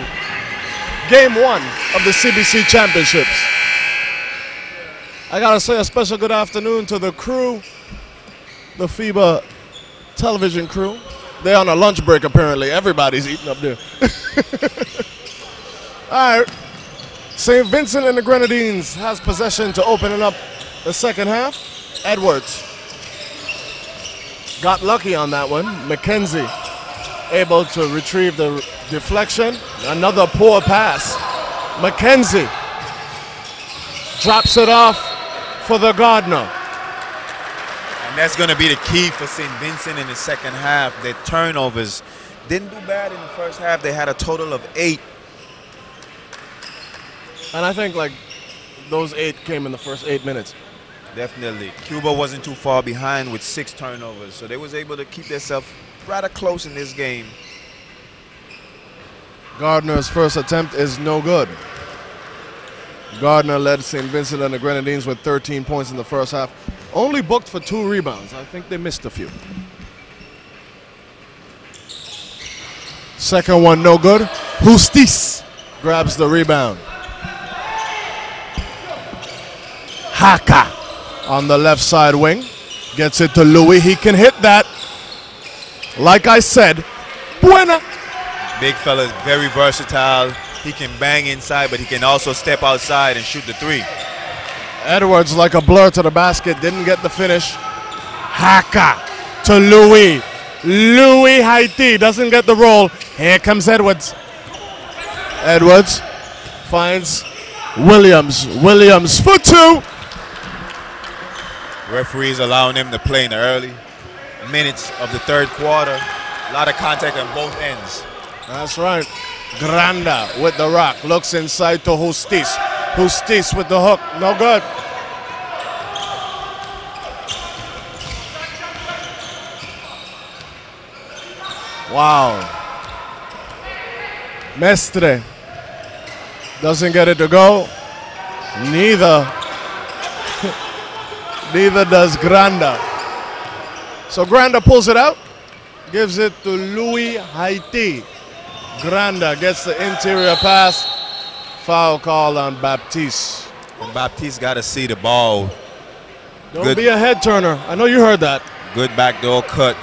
game 1 of the CBC Championships. I gotta say a special good afternoon to the crew, the FIBA television crew. They're on a lunch break apparently. Everybody's eating up there. All right, St. Vincent and the Grenadines has possession to open it up the second half. Edwards got lucky on that one. McKenzie able to retrieve the deflection. Another poor pass. McKenzie drops it off for the Gardner. And that's going to be the key for St. Vincent in the second half. Their turnovers didn't do bad in the first half. They had a total of 8. And I think like those 8 came in the first 8 minutes. Definitely. Cuba wasn't too far behind with 6 turnovers, so they was able to keep themselves rather close in this game. Gardner's first attempt is no good. Gardner led St. Vincent and the Grenadines with 13 points in the first half. Only booked for 2 rebounds. I think they missed a few. Second one no good. Justice grabs the rebound. Haka on the left side wing. Gets it to Louis. He can hit that. Like I said, buena. Big fella is very versatile. He can bang inside, but he can also step outside and shoot the 3. Edwards like a blur to the basket. Didn't get the finish. Haka to Louis. Louis Haiti doesn't get the roll. Here comes Edwards. Edwards finds Williams. Williams for 2. Referees allowing him to play in the early minutes of the third quarter. A lot of contact on both ends. That's right. Granda with the rock. Looks inside to Justice. Justice with the hook. No good. Wow. Mestre doesn't get it to go. Neither does Granda. So Granda pulls it out, gives it to Louis Haiti. Granda gets the interior pass. Foul call on Baptiste. And Baptiste got to see the ball. Don't be a head turner. I know you heard that. Good backdoor cut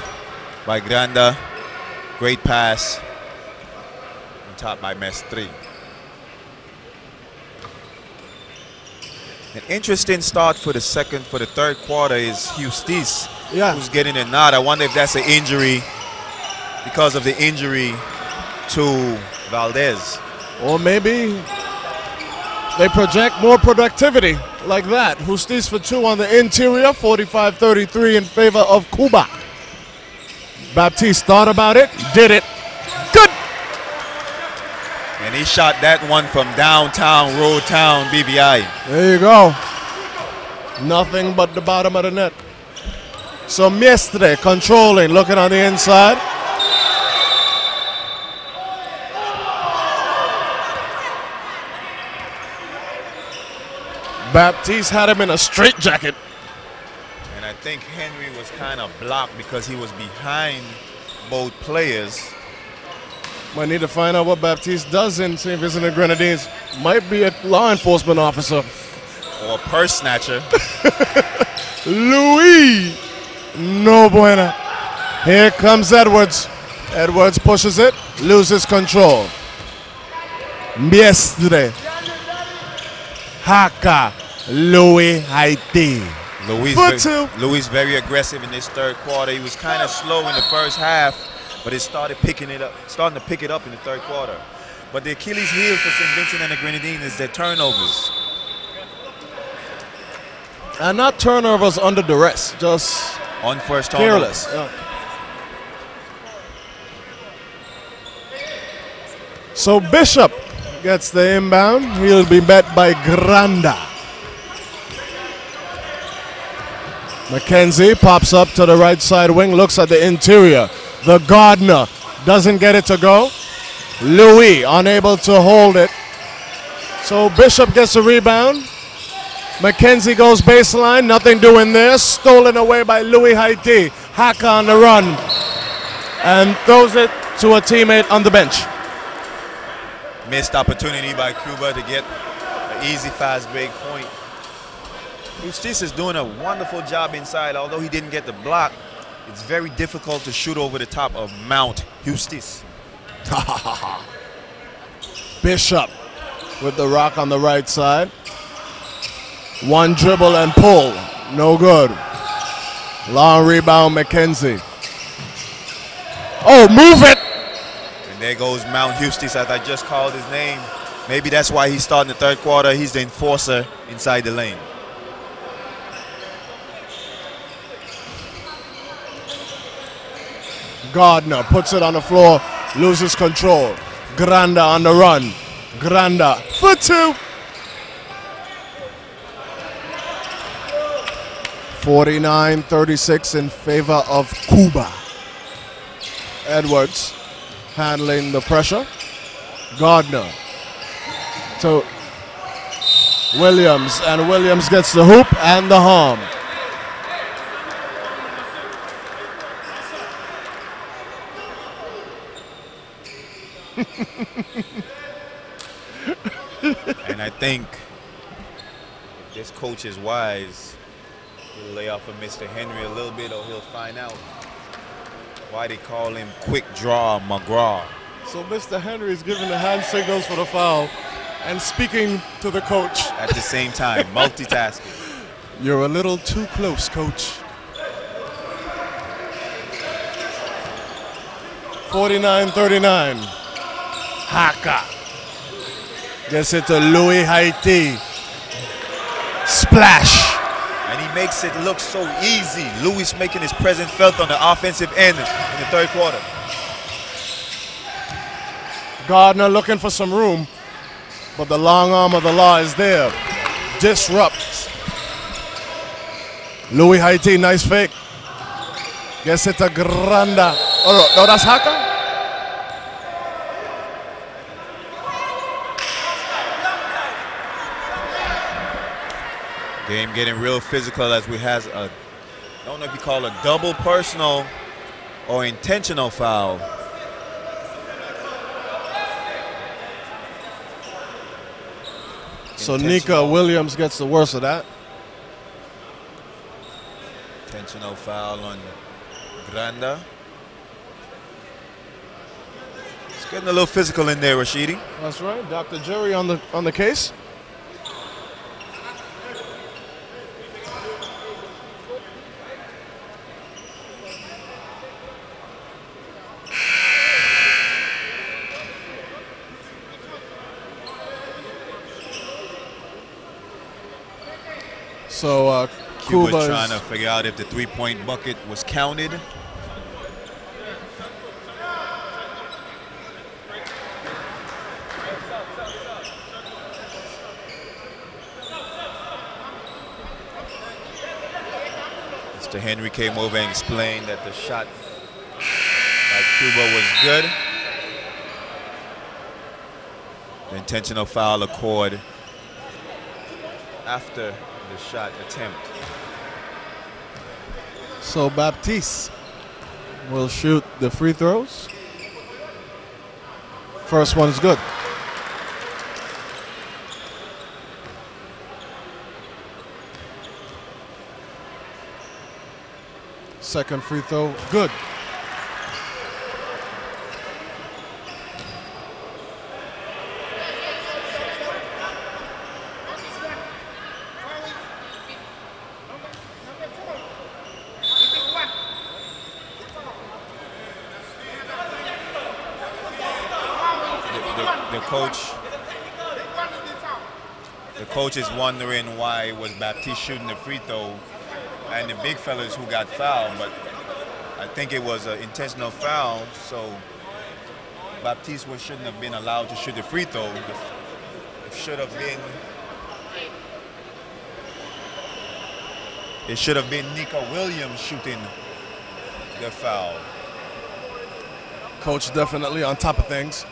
by Granda. Great pass. On top by Mestre. An interesting start for the third quarter is Justice, who's getting a nod. I wonder if that's an injury because of the injury to Valdez. Or maybe they project more productivity like that. Justice for 2 on the interior, 45-33 in favor of Cuba. Baptiste thought about it, did it. Good! And he shot that one from downtown, Road Town, BVI. There you go. Nothing but the bottom of the net. So Mestre controlling, looking on the inside. Baptiste had him in a straitjacket. And I think Henry was kind of blocked because he was behind both players. Might need to find out what Baptiste does in St. Vincent and Grenadines. Might be a law enforcement officer. Or a purse snatcher. Louis. No buena. Here comes Edwards. Edwards pushes it, loses control. Mestre. Haka. Louis Haiti. Louis very aggressive in this third quarter. He was kind of slow in the first half, but it starting to pick it up in the third quarter. But the Achilles heel for St. Vincent and the Grenadines is their turnovers. And not turnovers under duress, just on first turnover. Careless. Yeah. So Bishop gets the inbound. He'll be met by Granda. McKenzie pops up to the right side wing, looks at the interior. The Gardner doesn't get it to go. Louis unable to hold it. So Bishop gets a rebound. McKenzie goes baseline, nothing doing there. Stolen away by Louis Haiti. Haka on the run. And throws it to a teammate on the bench. Missed opportunity by Cuba to get an easy fast break point. Justice is doing a wonderful job inside. Although he didn't get the block, it's very difficult to shoot over the top of Mount Justice. Bishop with the rock on the right side. One dribble and pull. No good. Long rebound, McKenzie. Oh, move it! And there goes Mount Justice, as I just called his name. Maybe that's why he's starting the third quarter. He's the enforcer inside the lane. Gardner puts it on the floor, loses control. Granda on the run. Granda for two. 49-36 in favor of Cuba. Edwards handling the pressure. Gardner to Williams, and Williams gets the hoop and the harm. And I think if this coach is wise, he'll lay off of Mr. Henry a little bit, or he'll find out why they call him Quick Draw McGraw. So Mr. Henry is giving the hand signals for the foul and speaking to the coach At the same time, multitasking. You're a little too close, coach. 49-39. Haka gets it to Louis Haiti. Splash. And he makes it look so easy. Louis making his presence felt on the offensive end in the third quarter. Gardner looking for some room, but the long arm of the law is there. Disrupts. Louis Haiti, nice fake. Gets it to Granda. Oh, no, that's Haka? Game getting real physical as we has a, I don't know if you call it a double personal or intentional foul. So Nika Williams gets the worst of that. Intentional foul on Granda. It's getting a little physical in there, Rashidi. That's right, Dr. Jerry on the case. So Cuba trying to figure out if the three-point bucket was counted. Mr. Henry came over and explained that the shot by Cuba was good. The intentional foul occurred after the shot attempt. So Baptiste will shoot the free throws. First one's good. Second free throw, good. The coach is wondering why was Baptiste shooting the free throw and the big fellas who got fouled, but I think it was an intentional foul, so Baptiste shouldn't have been allowed to shoot the free throw. It should have been Nika Williams shooting the foul. Coach definitely on top of things.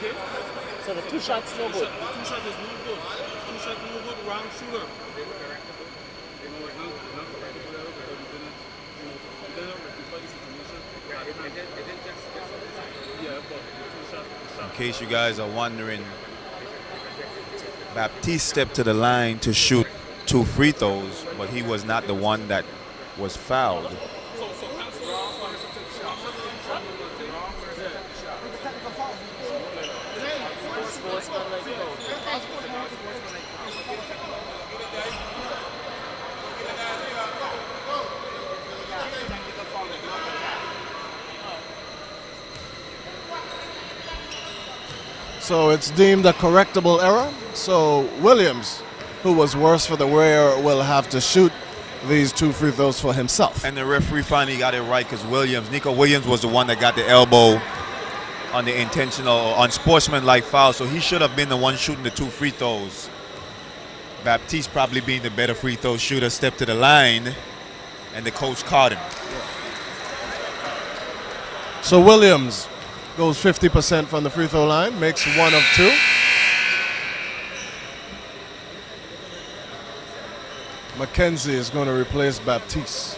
Okay? So the 2 shots no good. The 2 shot is no good. 2 shot no good, wrong shooter. In case you guys are wondering, Baptiste stepped to the line to shoot 2 free throws, but he was not the one that was fouled. So it's deemed a correctable error. So Williams, who was worse for the wear, will have to shoot these 2 free throws for himself. And the referee finally got it right because Nico Williams was the one that got the elbow on the intentional, unsportsmanlike foul. So he should have been the one shooting the 2 free throws. Baptiste, probably being the better free throw shooter, stepped to the line and the coach caught him. So Williams goes 50% from the free throw line, makes 1 of 2. McKenzie is going to replace Baptiste.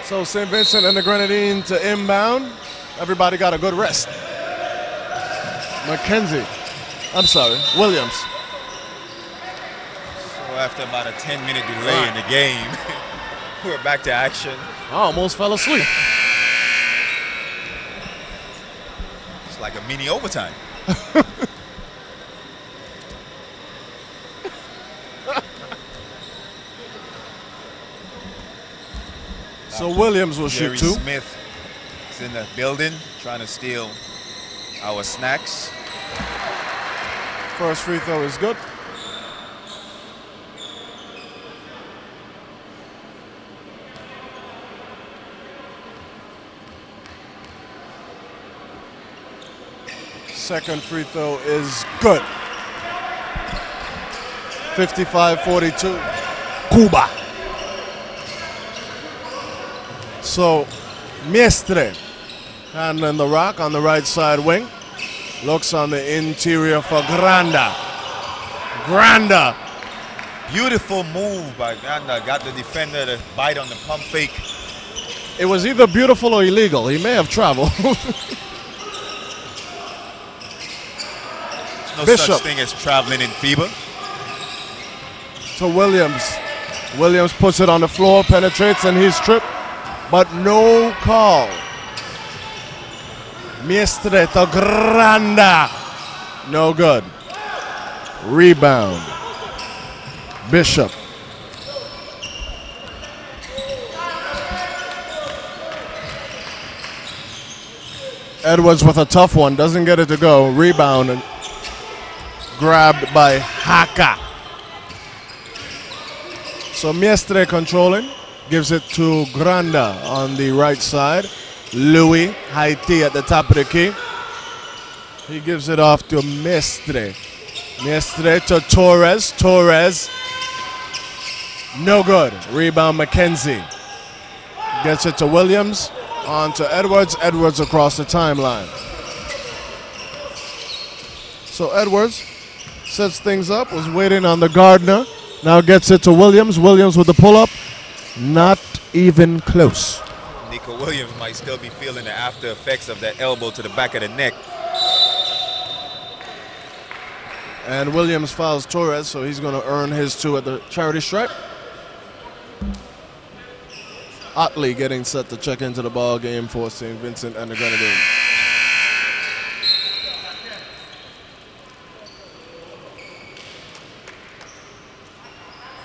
So St. Vincent and the Grenadines to inbound. Everybody got a good rest. Williams. So after about a 10-minute delay in the game, we're back to action. I almost fell asleep. It's like a mini overtime. So Williams will Jerry shoot 2. Smith is in the building trying to steal our snacks. First free throw is good. Second free throw is good. 55-42. Cuba. So Mestre handling the rock on the right side wing. Looks on the interior for Granda. Beautiful move by Granda. Got the defender to bite on the pump fake. It was either beautiful or illegal. He may have traveled. No Bishop. such thing as traveling in FIBA. To Williams. Williams puts it on the floor, penetrates, and he's tripped. But no call. Mestre to Granda. No good. Rebound. Bishop. Edwards with a tough one. Doesn't get it to go. Rebound. And grabbed by Haka. So Mestre controlling. Gives it to Granda on the right side. Louis, Haiti at the top of the key. He gives it off to Mestre. Mestre to Torres. Torres. No good. Rebound McKenzie. Gets it to Williams. On to Edwards. Edwards across the timeline. So Edwards sets things up. Was waiting on the Gardner. Now gets it to Williams. Williams with the pull-up. Not even close. Nico Williams might still be feeling the after effects of that elbow to the back of the neck. And Williams fouls Torres, so he's going to earn his 2 at the charity stripe. Otley getting set to check into the ball game for St. Vincent and the Grenadines.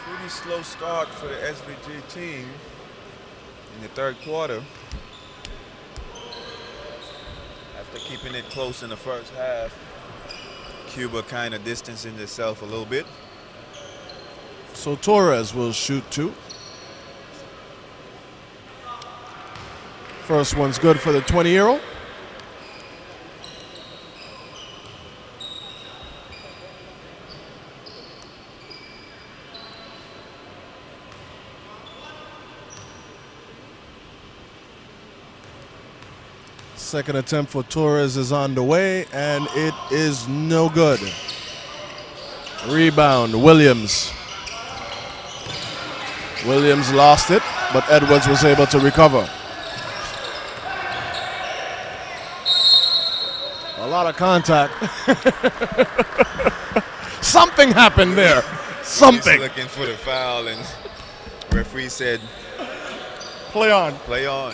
Pretty slow start for the SVG team in the third quarter. After keeping it close in the first half, Cuba kind of distancing itself a little bit. So Torres will shoot 2. First one's good for the 20-year-old. Second attempt for Torres is on the way, and it is no good. Rebound, Williams. Williams lost it, but Edwards was able to recover. A lot of contact. Something happened there. Something. He's looking for the foul, and referee said, Play on. play on.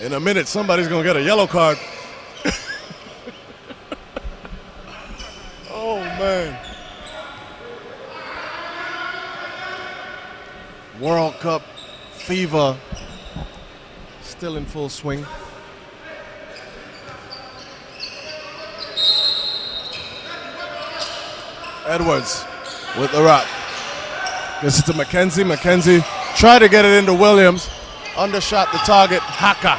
In a minute, somebody's going to get a yellow card. Oh, man. World Cup fever still in full swing. Edwards with the rock. Gets it to McKenzie. McKenzie tried to get it into Williams. Undershot the target. Haka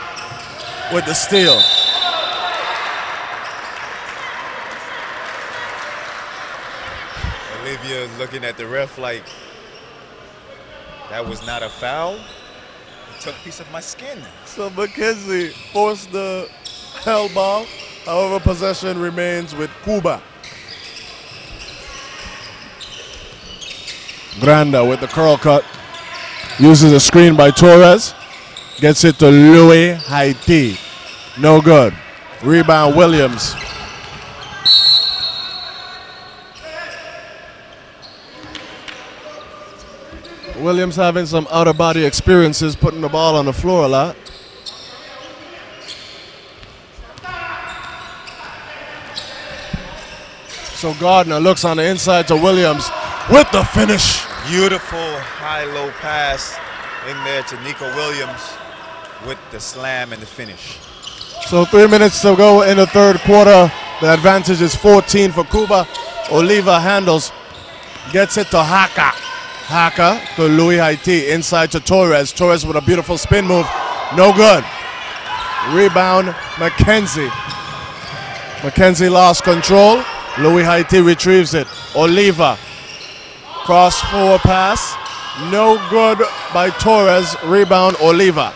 with the steal. Olivia looking at the ref like, that was not a foul. It took a piece of my skin. So McKenzie forced the hell ball. However, possession remains with Cuba. Granda with the curl cut. Uses a screen by Torres. Gets it to Louis Haiti. No good. Rebound Williams. Williams having some out-of-body experiences, putting the ball on the floor a lot. So Gardner looks on the inside to Williams with the finish. Beautiful high-low pass in there to Nico Williams with the slam and the finish. So 3 minutes to go in the third quarter. The advantage is 14 for Cuba. Oliva handles, gets it to Haka. Haka to Louis Haiti, inside to Torres. Torres with a beautiful spin move. No good. Rebound, McKenzie. McKenzie lost control. Louis Haiti retrieves it. Oliva. Cross forward pass. No good by Torres. Rebound, Oliva.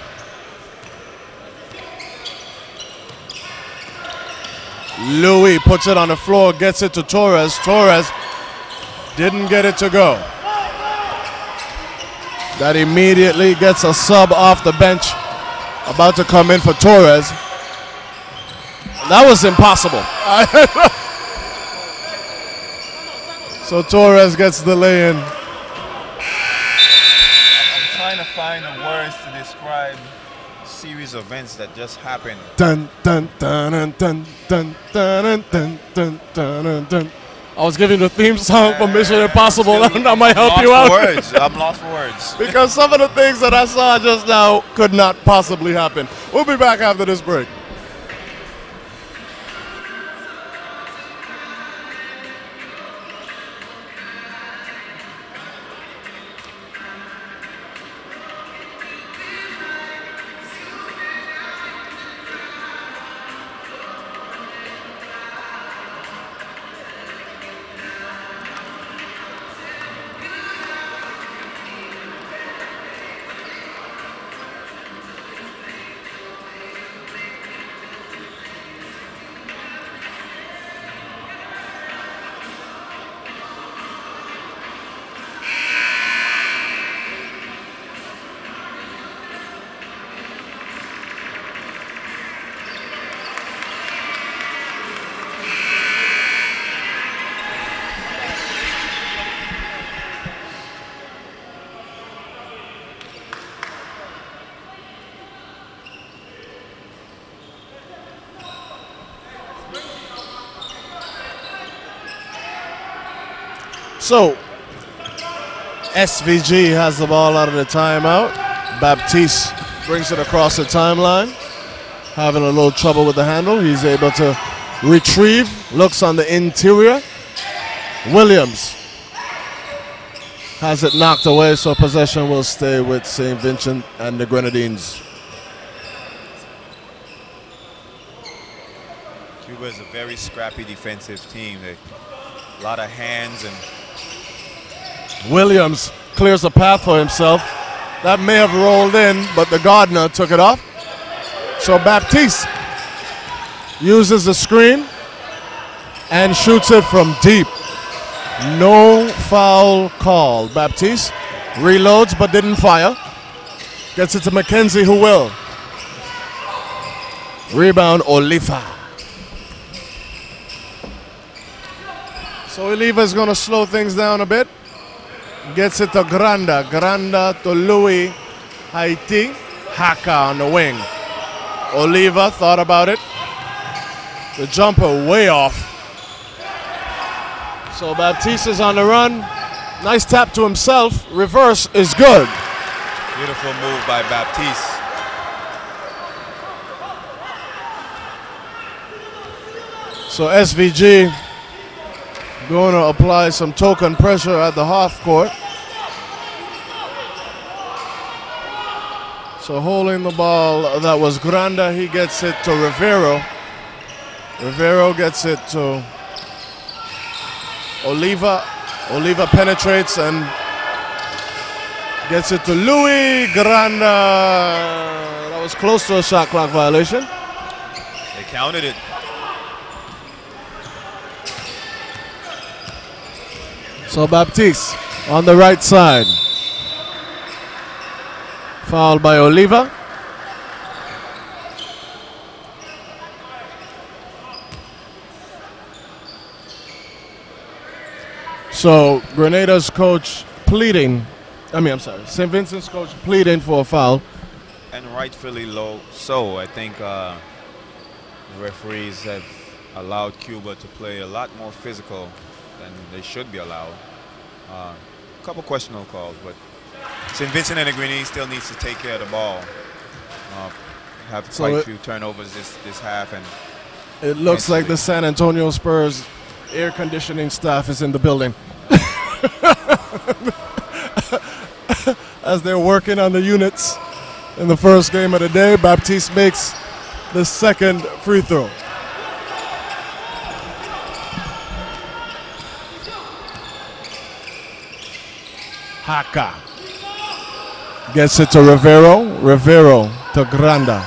Louis puts it on the floor, gets it to Torres. Torres didn't get it to go. That immediately gets a sub off the bench. About to come in for Torres. That was impossible. So Torres gets the lay-in. I'm trying to find the words to describe a series of events that just happened. Dun dun dun dun dun dun dun dun dun dun dun. I was giving the theme song for Mission Impossible, and that might help you out. I'm lost for words. Because some of the things that I saw just now could not possibly happen. We'll be back after this break. So, SVG has the ball out of the timeout. Baptiste brings it across the timeline. Having a little trouble with the handle. He's able to retrieve. Looks on the interior. Williams has it knocked away, so possession will stay with St. Vincent and the Grenadines. Cuba is a very scrappy defensive team. A lot of hands and Williams clears a path for himself. That may have rolled in, but the gardener took it off. So Baptiste uses the screen and shoots it from deep. No foul call. Baptiste reloads but didn't fire. Gets it to McKenzie, who will. Rebound, Oliva. So Oliva's going to slow things down a bit. Gets it to Granda. Granda to Louis. Haiti. Haka on the wing. Oliva thought about it. The jumper way off. So Baptiste is on the run. Nice tap to himself. Reverse is good. beautiful move by Baptiste. So SVG going to apply some token pressure at the half court. So holding the ball, that was Granda. He gets it to Rivero. Rivero gets it to Oliva. Oliva penetrates and gets it to Louis. Granda. That was close to a shot clock violation. They counted it. So Baptiste on the right side. Fouled by Oliva. So Grenada's coach pleading, St. Vincent's coach pleading for a foul. And rightfully low. So I think the referees have allowed Cuba to play a lot more physical than they should be allowed. A couple questionable calls, but St. Vincent and the Grenadines still needs to take care of the ball. Have quite a few turnovers this half, and it looks like the San Antonio Spurs air conditioning staff is in the building as they're working on the units in the first game of the day. Baptiste makes the second free throw. Haka gets it to Rivero. Rivero to Granda.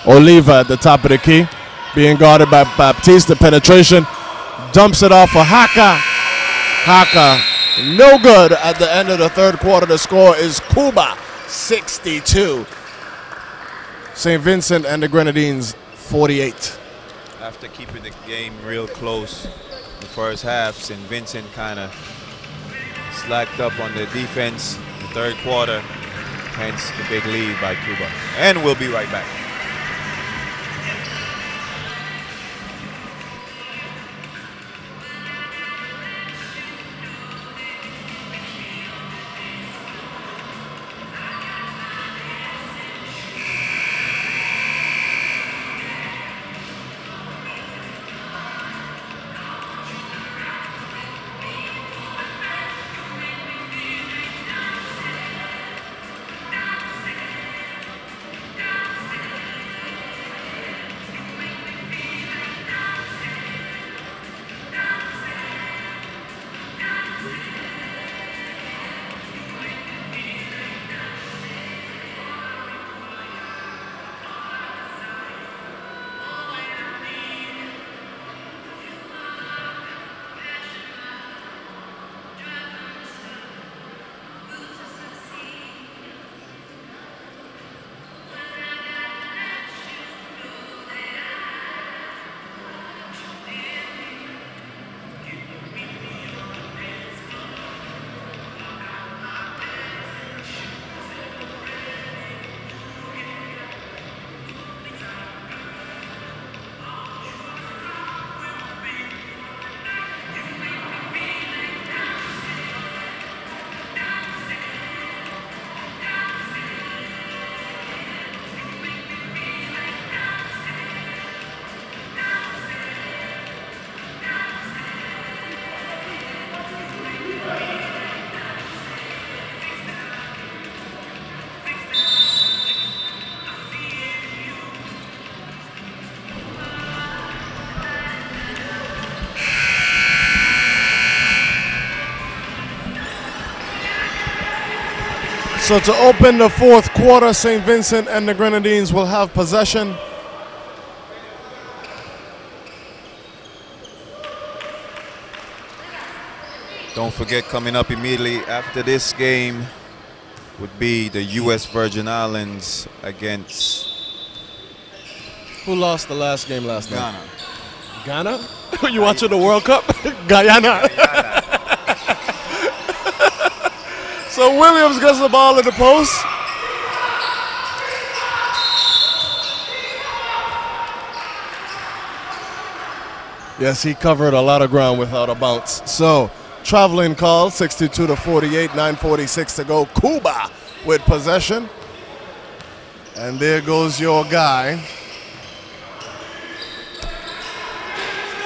Oliva at the top of the key, being guarded by Baptiste. The penetration, dumps it off for Haka. Haka, no good at the end of the third quarter. The score is Cuba 62. St. Vincent and the Grenadines 48. after keeping the game real close the first half, St. Vincent kind of slacked up on the defense the third quarter, hence the big lead by Cuba. And we'll be right back. So to open the fourth quarter, St. Vincent and the Grenadines will have possession. Don't forget, coming up immediately after this game would be the U.S. Virgin Islands against Who lost the last game last night? Ghana. Ghana? You watching the World Cup? Guyana. So Williams gets the ball in the post. Yes, he covered a lot of ground without a bounce. So traveling call, 62-48, 9:46 to go. Cuba with possession. And there goes your guy.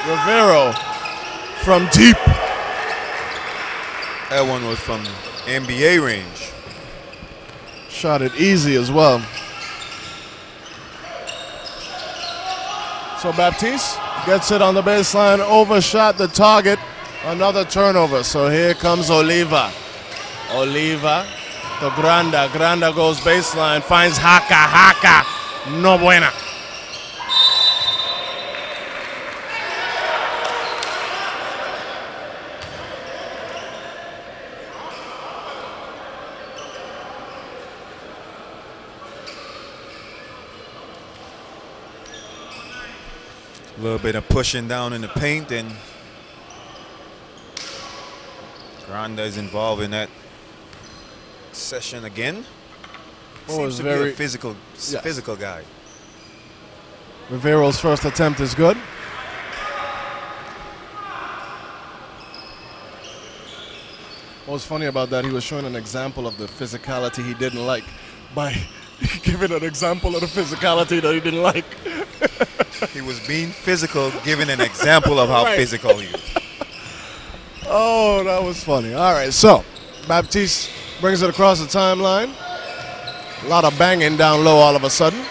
Rivero from deep. That one was from NBA range. Shot it easy as well. So Baptiste gets it on the baseline, overshot the target. Another turnover. So here comes Oliva. Oliva to Granda. Granda goes baseline, finds Haka. Haka, no buena. A little bit of pushing down in the paint, and Granda is involved in that session again. Seems to be a physical guy. Rivero's first attempt is good. What was funny about that, he was showing an example of the physicality he didn't like by giving an example of the physicality that he didn't like. He was being physical, giving an example of how physical he is. Oh, that was funny. All right, so Baptiste brings it across the timeline. A lot of banging down low all of a sudden.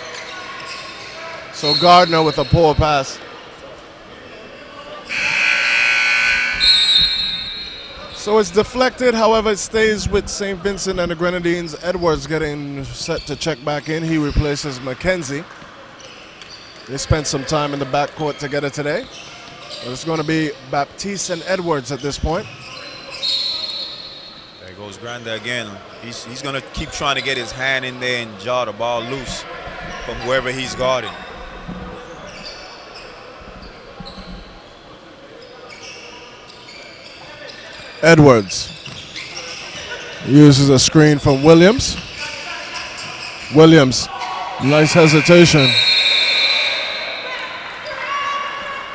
So Gardner with a poor pass. So it's deflected, however, it stays with St. Vincent and the Grenadines. Edwards getting set to check back in. He replaces McKenzie. They spent some time in the backcourt together today. But it's going to be Baptiste and Edwards at this point. There goes Granda again. He's going to keep trying to get his hand in there and jaw the ball loose from wherever he's guarding. Edwards uses a screen from Williams. Williams, nice hesitation.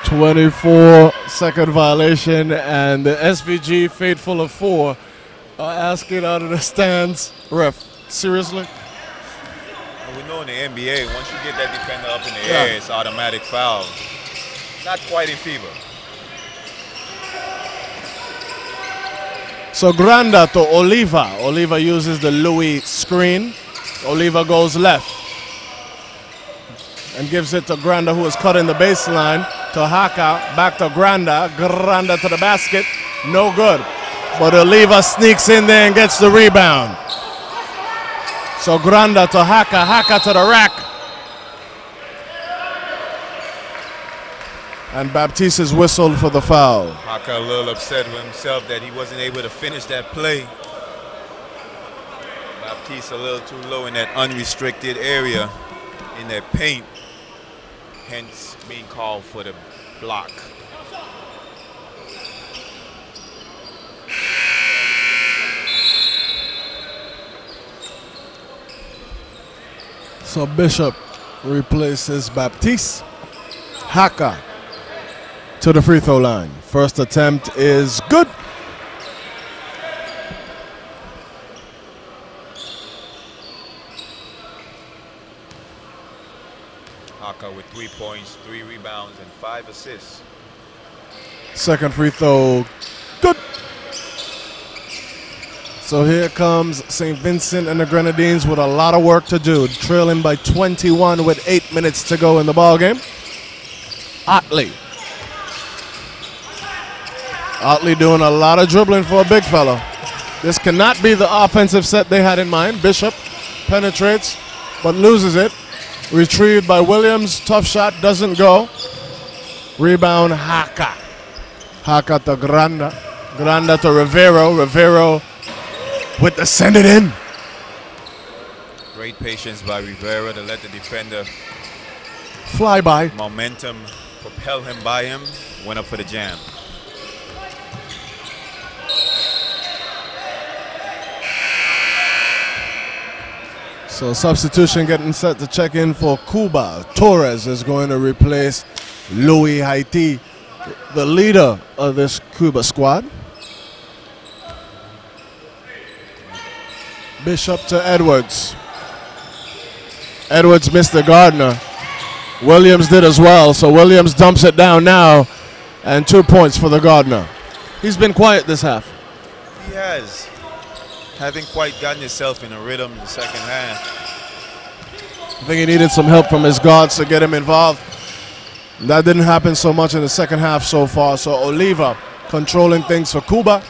24-second violation, and the SVG faithful of 4 are asking out of the stands. Ref, seriously? And we know in the NBA, once you get that defender up in the air, it's automatic foul. Not quite in FIBA. So Granda to Oliva. Oliva uses the Louis screen. Oliva goes left and gives it to Granda, who is cutting the baseline. To Haka, back to Granda. Granda to the basket. No good. But Oliva sneaks in there and gets the rebound. So Granda to Haka. Haka to the rack. And Baptiste is whistled for the foul. Haka a little upset with himself that he wasn't able to finish that play. Baptiste a little too low in that unrestricted area in that paint. Hence being called for the block. So Bishop replaces Baptiste. Haka to the free throw line. First attempt is good. Haka with 3 points, 3 rebounds, and 5 assists. Second free throw, good. So here comes St. Vincent and the Grenadines with a lot of work to do. Trailing by 21 with 8 minutes to go in the ballgame. Otley. Otley doing a lot of dribbling for a big fella. This cannot be the offensive set they had in mind. Bishop penetrates, but loses it. Retrieved by Williams. Tough shot, doesn't go. Rebound, Haka. Haka to Granda. Granda to Rivero. Rivero with the send it in. Great patience by Rivera to let the defender fly by. Momentum propel him by him. Went up for the jam. So substitution getting set to check in for Cuba. Torres is going to replace Louis Haiti, the leader of this Cuba squad. Bishop to Edwards. Edwards missed the Gardner. Williams did as well, so Williams dumps it down now, and 2 points for the Gardner. He's been quiet this half. He has. Haven't quite gotten himself in a rhythm in the second half. I think he needed some help from his guards to get him involved. That didn't happen so much in the second half so far. So Oliva controlling things for Cuba.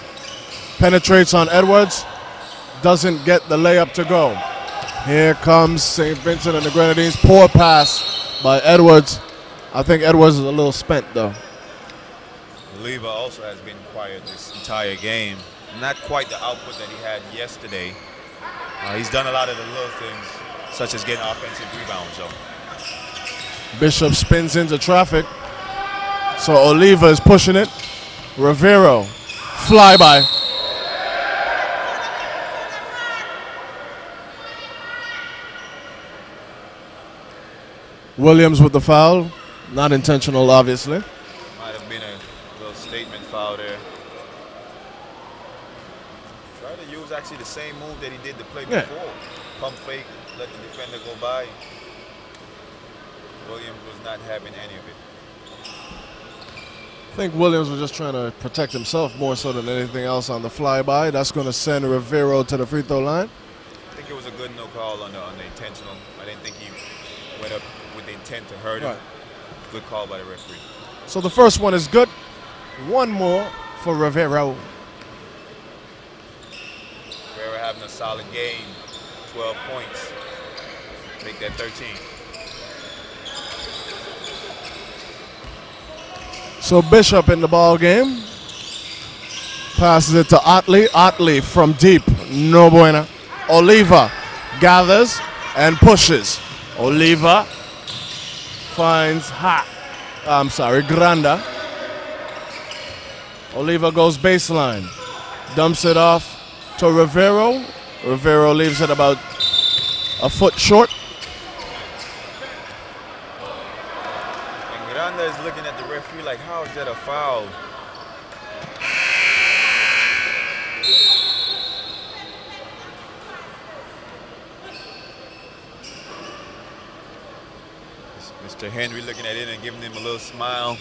Penetrates on Edwards. Doesn't get the layup to go. Here comes St. Vincent and the Grenadines. Poor pass by Edwards. I think Edwards is a little spent though. Oliva also has been quiet this entire game. Not quite the output that he had yesterday. He's done a lot of the little things, such as getting offensive rebounds, though. Bishop spins into traffic. So Oliva is pushing it. Rivero, flyby. Williams with the foul. Not intentional, obviously. Might have been a little statement foul there. Tried to use actually the same move that he did the play before. Pump fake, let the defender go by. Williams was not having any of it. I think Williams was just trying to protect himself more so than anything else on the flyby. That's going to send Rivero to the free throw line. I think it was a good no call on the intentional. I didn't think he went up with the intent to hurt him. Good call by the referee. So the first one is good. One more for Rivero. Rivera having a solid game. 12 points. Make that 13. So Bishop in the ball game. Passes it to Otley. Otley from deep. No bueno. Oliva gathers and pushes. Oliva finds Granda. Oliva goes baseline. Dumps it off to Rivero. Rivero leaves it about a foot short. And Granda is looking at the referee like, how is that a foul? Mr. Henry looking at it and giving him a little smile.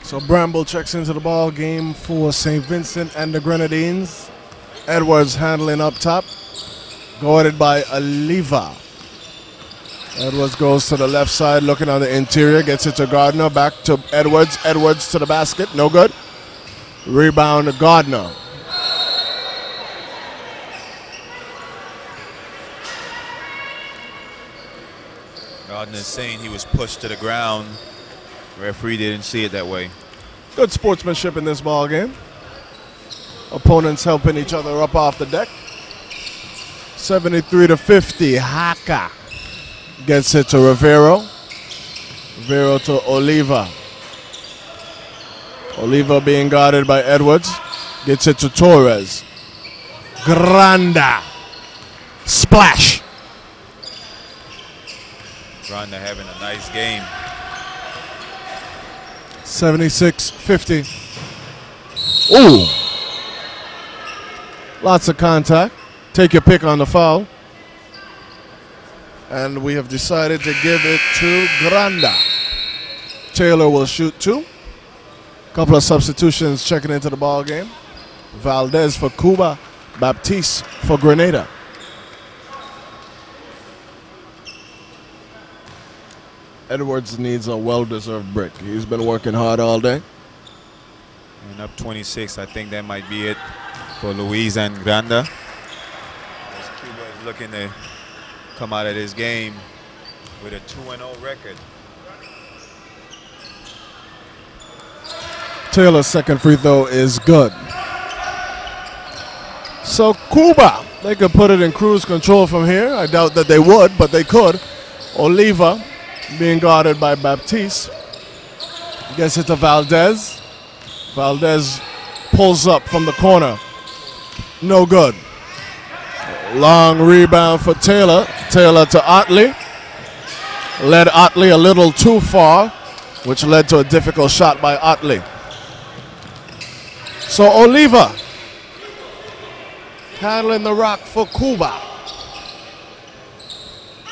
So Bramble checks into the ball game for St. Vincent and the Grenadines. Edwards handling up top, guarded by Oliva. Edwards goes to the left side, looking on the interior, gets it to Gardner, back to Edwards. Edwards to the basket, no good. Rebound to Gardner. Gardner is saying he was pushed to the ground. Referee didn't see it that way. Good sportsmanship in this ball game. Opponents helping each other up off the deck. 73-50. Haka gets it to Rivero. Rivero to Oliva. Oliva being guarded by Edwards. Gets it to Torres. Granda. Splash. Granda having a nice game. 76-50. Ooh. Lots of contact. Take your pick on the foul. And we have decided to give it to Granda. Taylor will shoot two. Couple of substitutions checking into the ball game. Valdez for Cuba. Baptiste for Grenada. Edwards needs a well-deserved break. He's been working hard all day. And up 26, I think that might be it for Luis and Granda. As Cuba is looking to come out of this game with a 2-0 record. Taylor's second free throw is good. So Cuba, they could put it in cruise control from here. I doubt that they would, but they could. Oliva being guarded by Baptiste. Gets it to Valdez. Valdez pulls up from the corner. No good. Long rebound for Taylor. Taylor to Otley. Led Otley a little too far, which led to a difficult shot by Otley. So Oliva handling the rock for Cuba.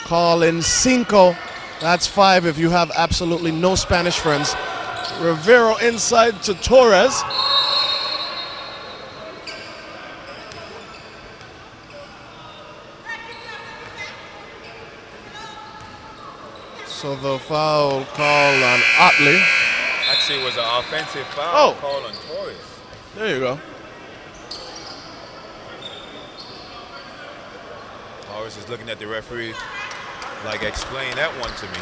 Calling cinco. That's 5 if you have absolutely no Spanish friends. Rivero inside to Torres. So the foul call on Otley. Actually, it was an offensive foul call on Torres. There you go. Torres is looking at the referee like, explain that one to me.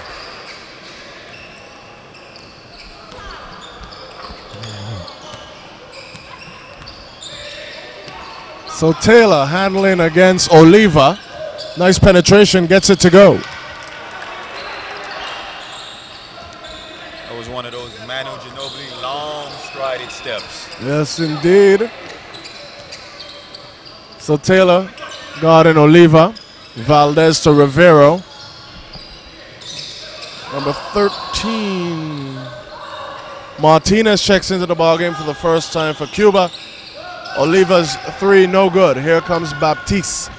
So Taylor handling against Oliva. Nice penetration, gets it to go. That was one of those Manu Ginobili long strided steps. Yes, indeed. So Taylor guarding Oliva. Valdez to Rivero. Number 13. Martinez checks into the ballgame for the first time for Cuba. Oliva's 3, no good. Here comes Baptiste.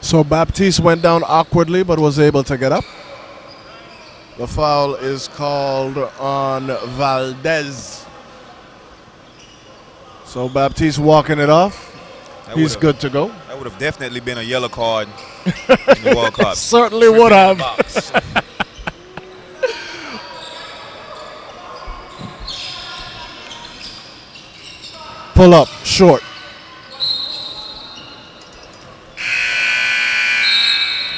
So Baptiste went down awkwardly but was able to get up. The foul is called on Valdez. So Baptiste walking it off. He's good to go. That would have definitely been a yellow card in the World Cup. Certainly would have. Pull up, short.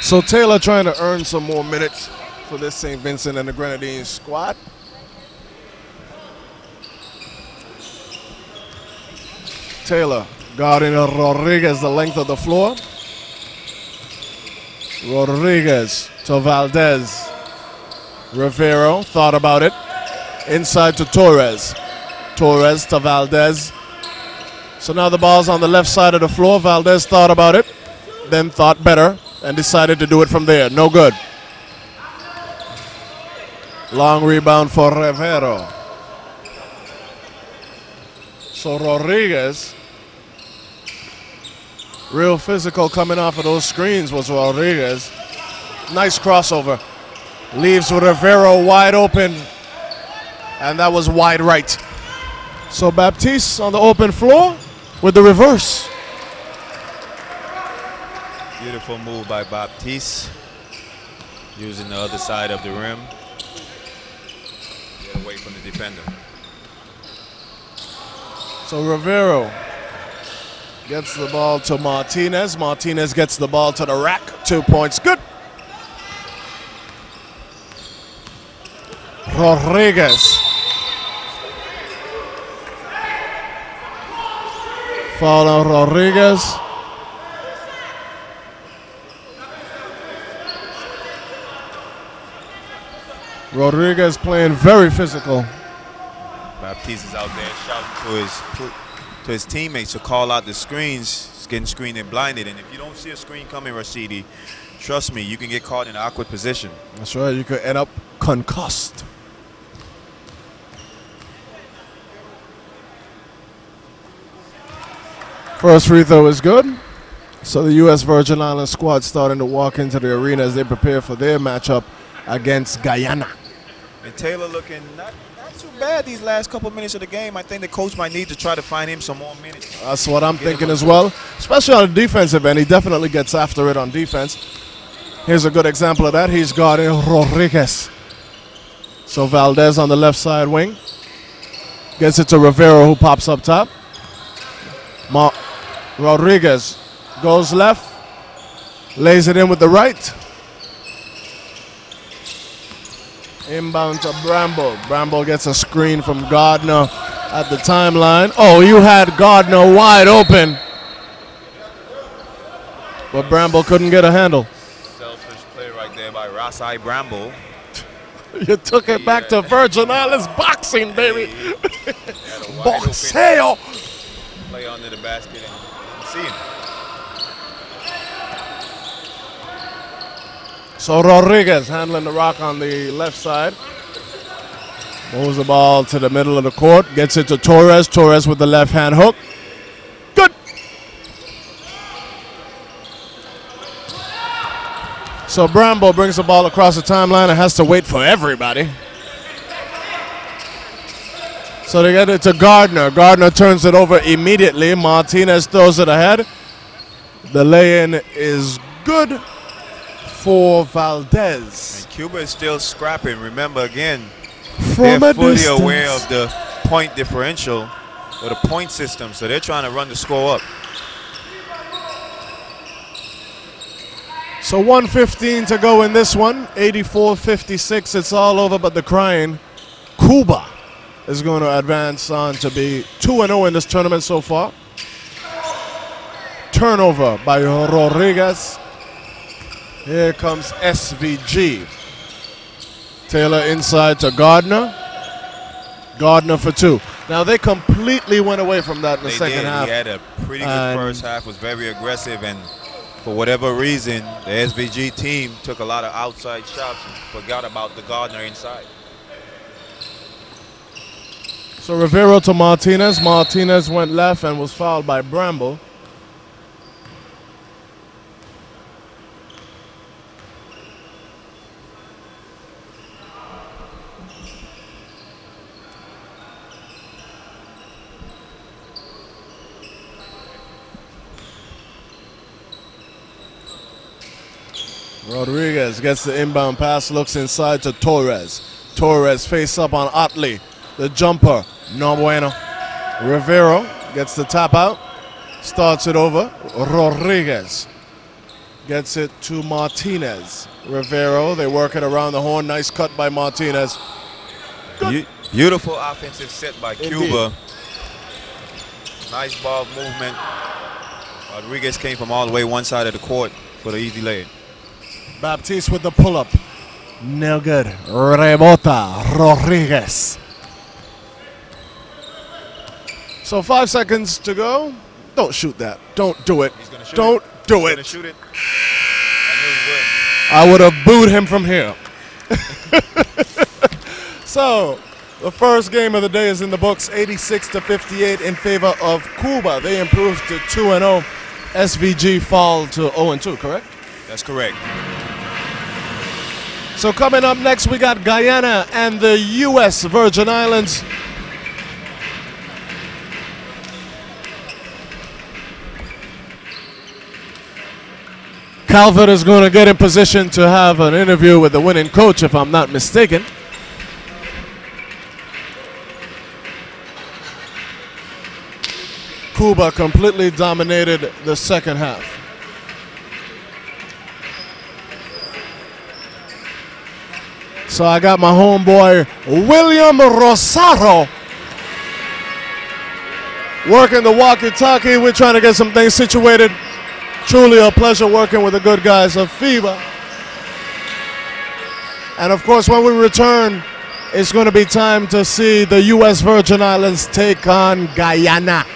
So Taylor trying to earn some more minutes for this St. Vincent and the Grenadines squad. Taylor guarding Rodriguez the length of the floor. Rodriguez to Valdez. Rivero thought about it. Inside to Torres. Torres to Valdez. So now the ball's on the left side of the floor. Valdez thought about it, then thought better, and decided to do it from there. No good. Long rebound for Rivero. So Rodriguez, real physical coming off of those screens was Rodriguez. Nice crossover. Leaves Rivero wide open, and that was wide right. So Baptiste on the open floor with the reverse. Beautiful move by Baptiste. Using the other side of the rim. Get away from the defender. So Rivero gets the ball to Martinez. Martinez gets the ball to the rack. 2 points. Good. Rodriguez. Foul on Rodriguez. Rodriguez playing very physical. Baptiste is out there shouting to his teammates to call out the screens. He's getting screened and blinded. And if you don't see a screen coming, Rashidi, trust me, you can get caught in an awkward position. That's right. You could end up concussed. First free throw is good. So the U.S. Virgin Islands squad starting to walk into the arena as they prepare for their matchup against Guyana. And Taylor looking not too bad these last couple minutes of the game. I think the coach might need to try to find him some more minutes. That's what I'm thinking as well, especially on the defensive end. He definitely gets after it on defense. Here's a good example of that. He's guarding Rodriguez. So Valdez on the left side wing. Gets it to Rivero, who pops up top. Rodriguez goes left. Lays it in with the right. Inbound to Bramble. Bramble gets a screen from Gardner at the timeline. Oh, you had Gardner wide open. But Bramble couldn't get a handle. Selfish play right there by Rasai Bramble. You took it back to Virgin Islands boxing, baby. Boxeo. Play under the basket and see him. So Rodriguez handling the rock on the left side. Moves the ball to the middle of the court. Gets it to Torres. Torres with the left hand hook. Good. So Bramble brings the ball across the timeline and has to wait for everybody. So they get it to Gardner. Gardner turns it over immediately. Martinez throws it ahead. The lay-in is good for Valdez. And Cuba is still scrapping. Remember, again, From they're a fully distance. aware of the point differential or the point system, so they're trying to run the score up. So 1:15 to go in this one. 84-56. It's all over but the crying. Cuba is going to advance on to be 2-0 in this tournament so far. Turnover by Rodriguez. Here comes SVG. Taylor inside to Gardner. Gardner for two. Now they completely went away from that in the second half. He had a pretty good first half, was very aggressive, and for whatever reason, the SVG team took a lot of outside shots and forgot about the Gardner inside. So Rivero to Martinez. Martinez went left and was fouled by Bramble. Rodriguez gets the inbound pass, looks inside to Torres. Torres face up on Otley. The jumper, no bueno. Rivero gets the tap out, starts it over. Rodriguez gets it to Martinez. Rivero, they work it around the horn. Nice cut by Martinez. Beautiful offensive set by Indeed. Cuba. Nice ball movement. Rodriguez came from all the way one side of the court for the easy lay. Baptiste with the pull-up. No good. Rebota Rodriguez. So 5 seconds to go. Don't shoot that. Don't do it. He's gonna shoot Don't it. do He's it. gonna shoot it. I knew he would. I would have booed him from here. So the first game of the day is in the books. 86-58 in favor of Cuba. They improved to 2-0. SVG fall to 0-2, correct? That's correct. So coming up next, we got Guyana and the U.S. Virgin Islands. Calvert is going to get in position to have an interview with the winning coach, if I'm not mistaken. Cuba completely dominated the second half. So I got my homeboy William Rosaro working the walkie-talkie. We're trying to get some things situated. Truly a pleasure working with the good guys of FIBA. And of course, when we return, it's going to be time to see the U.S. Virgin Islands take on Guyana.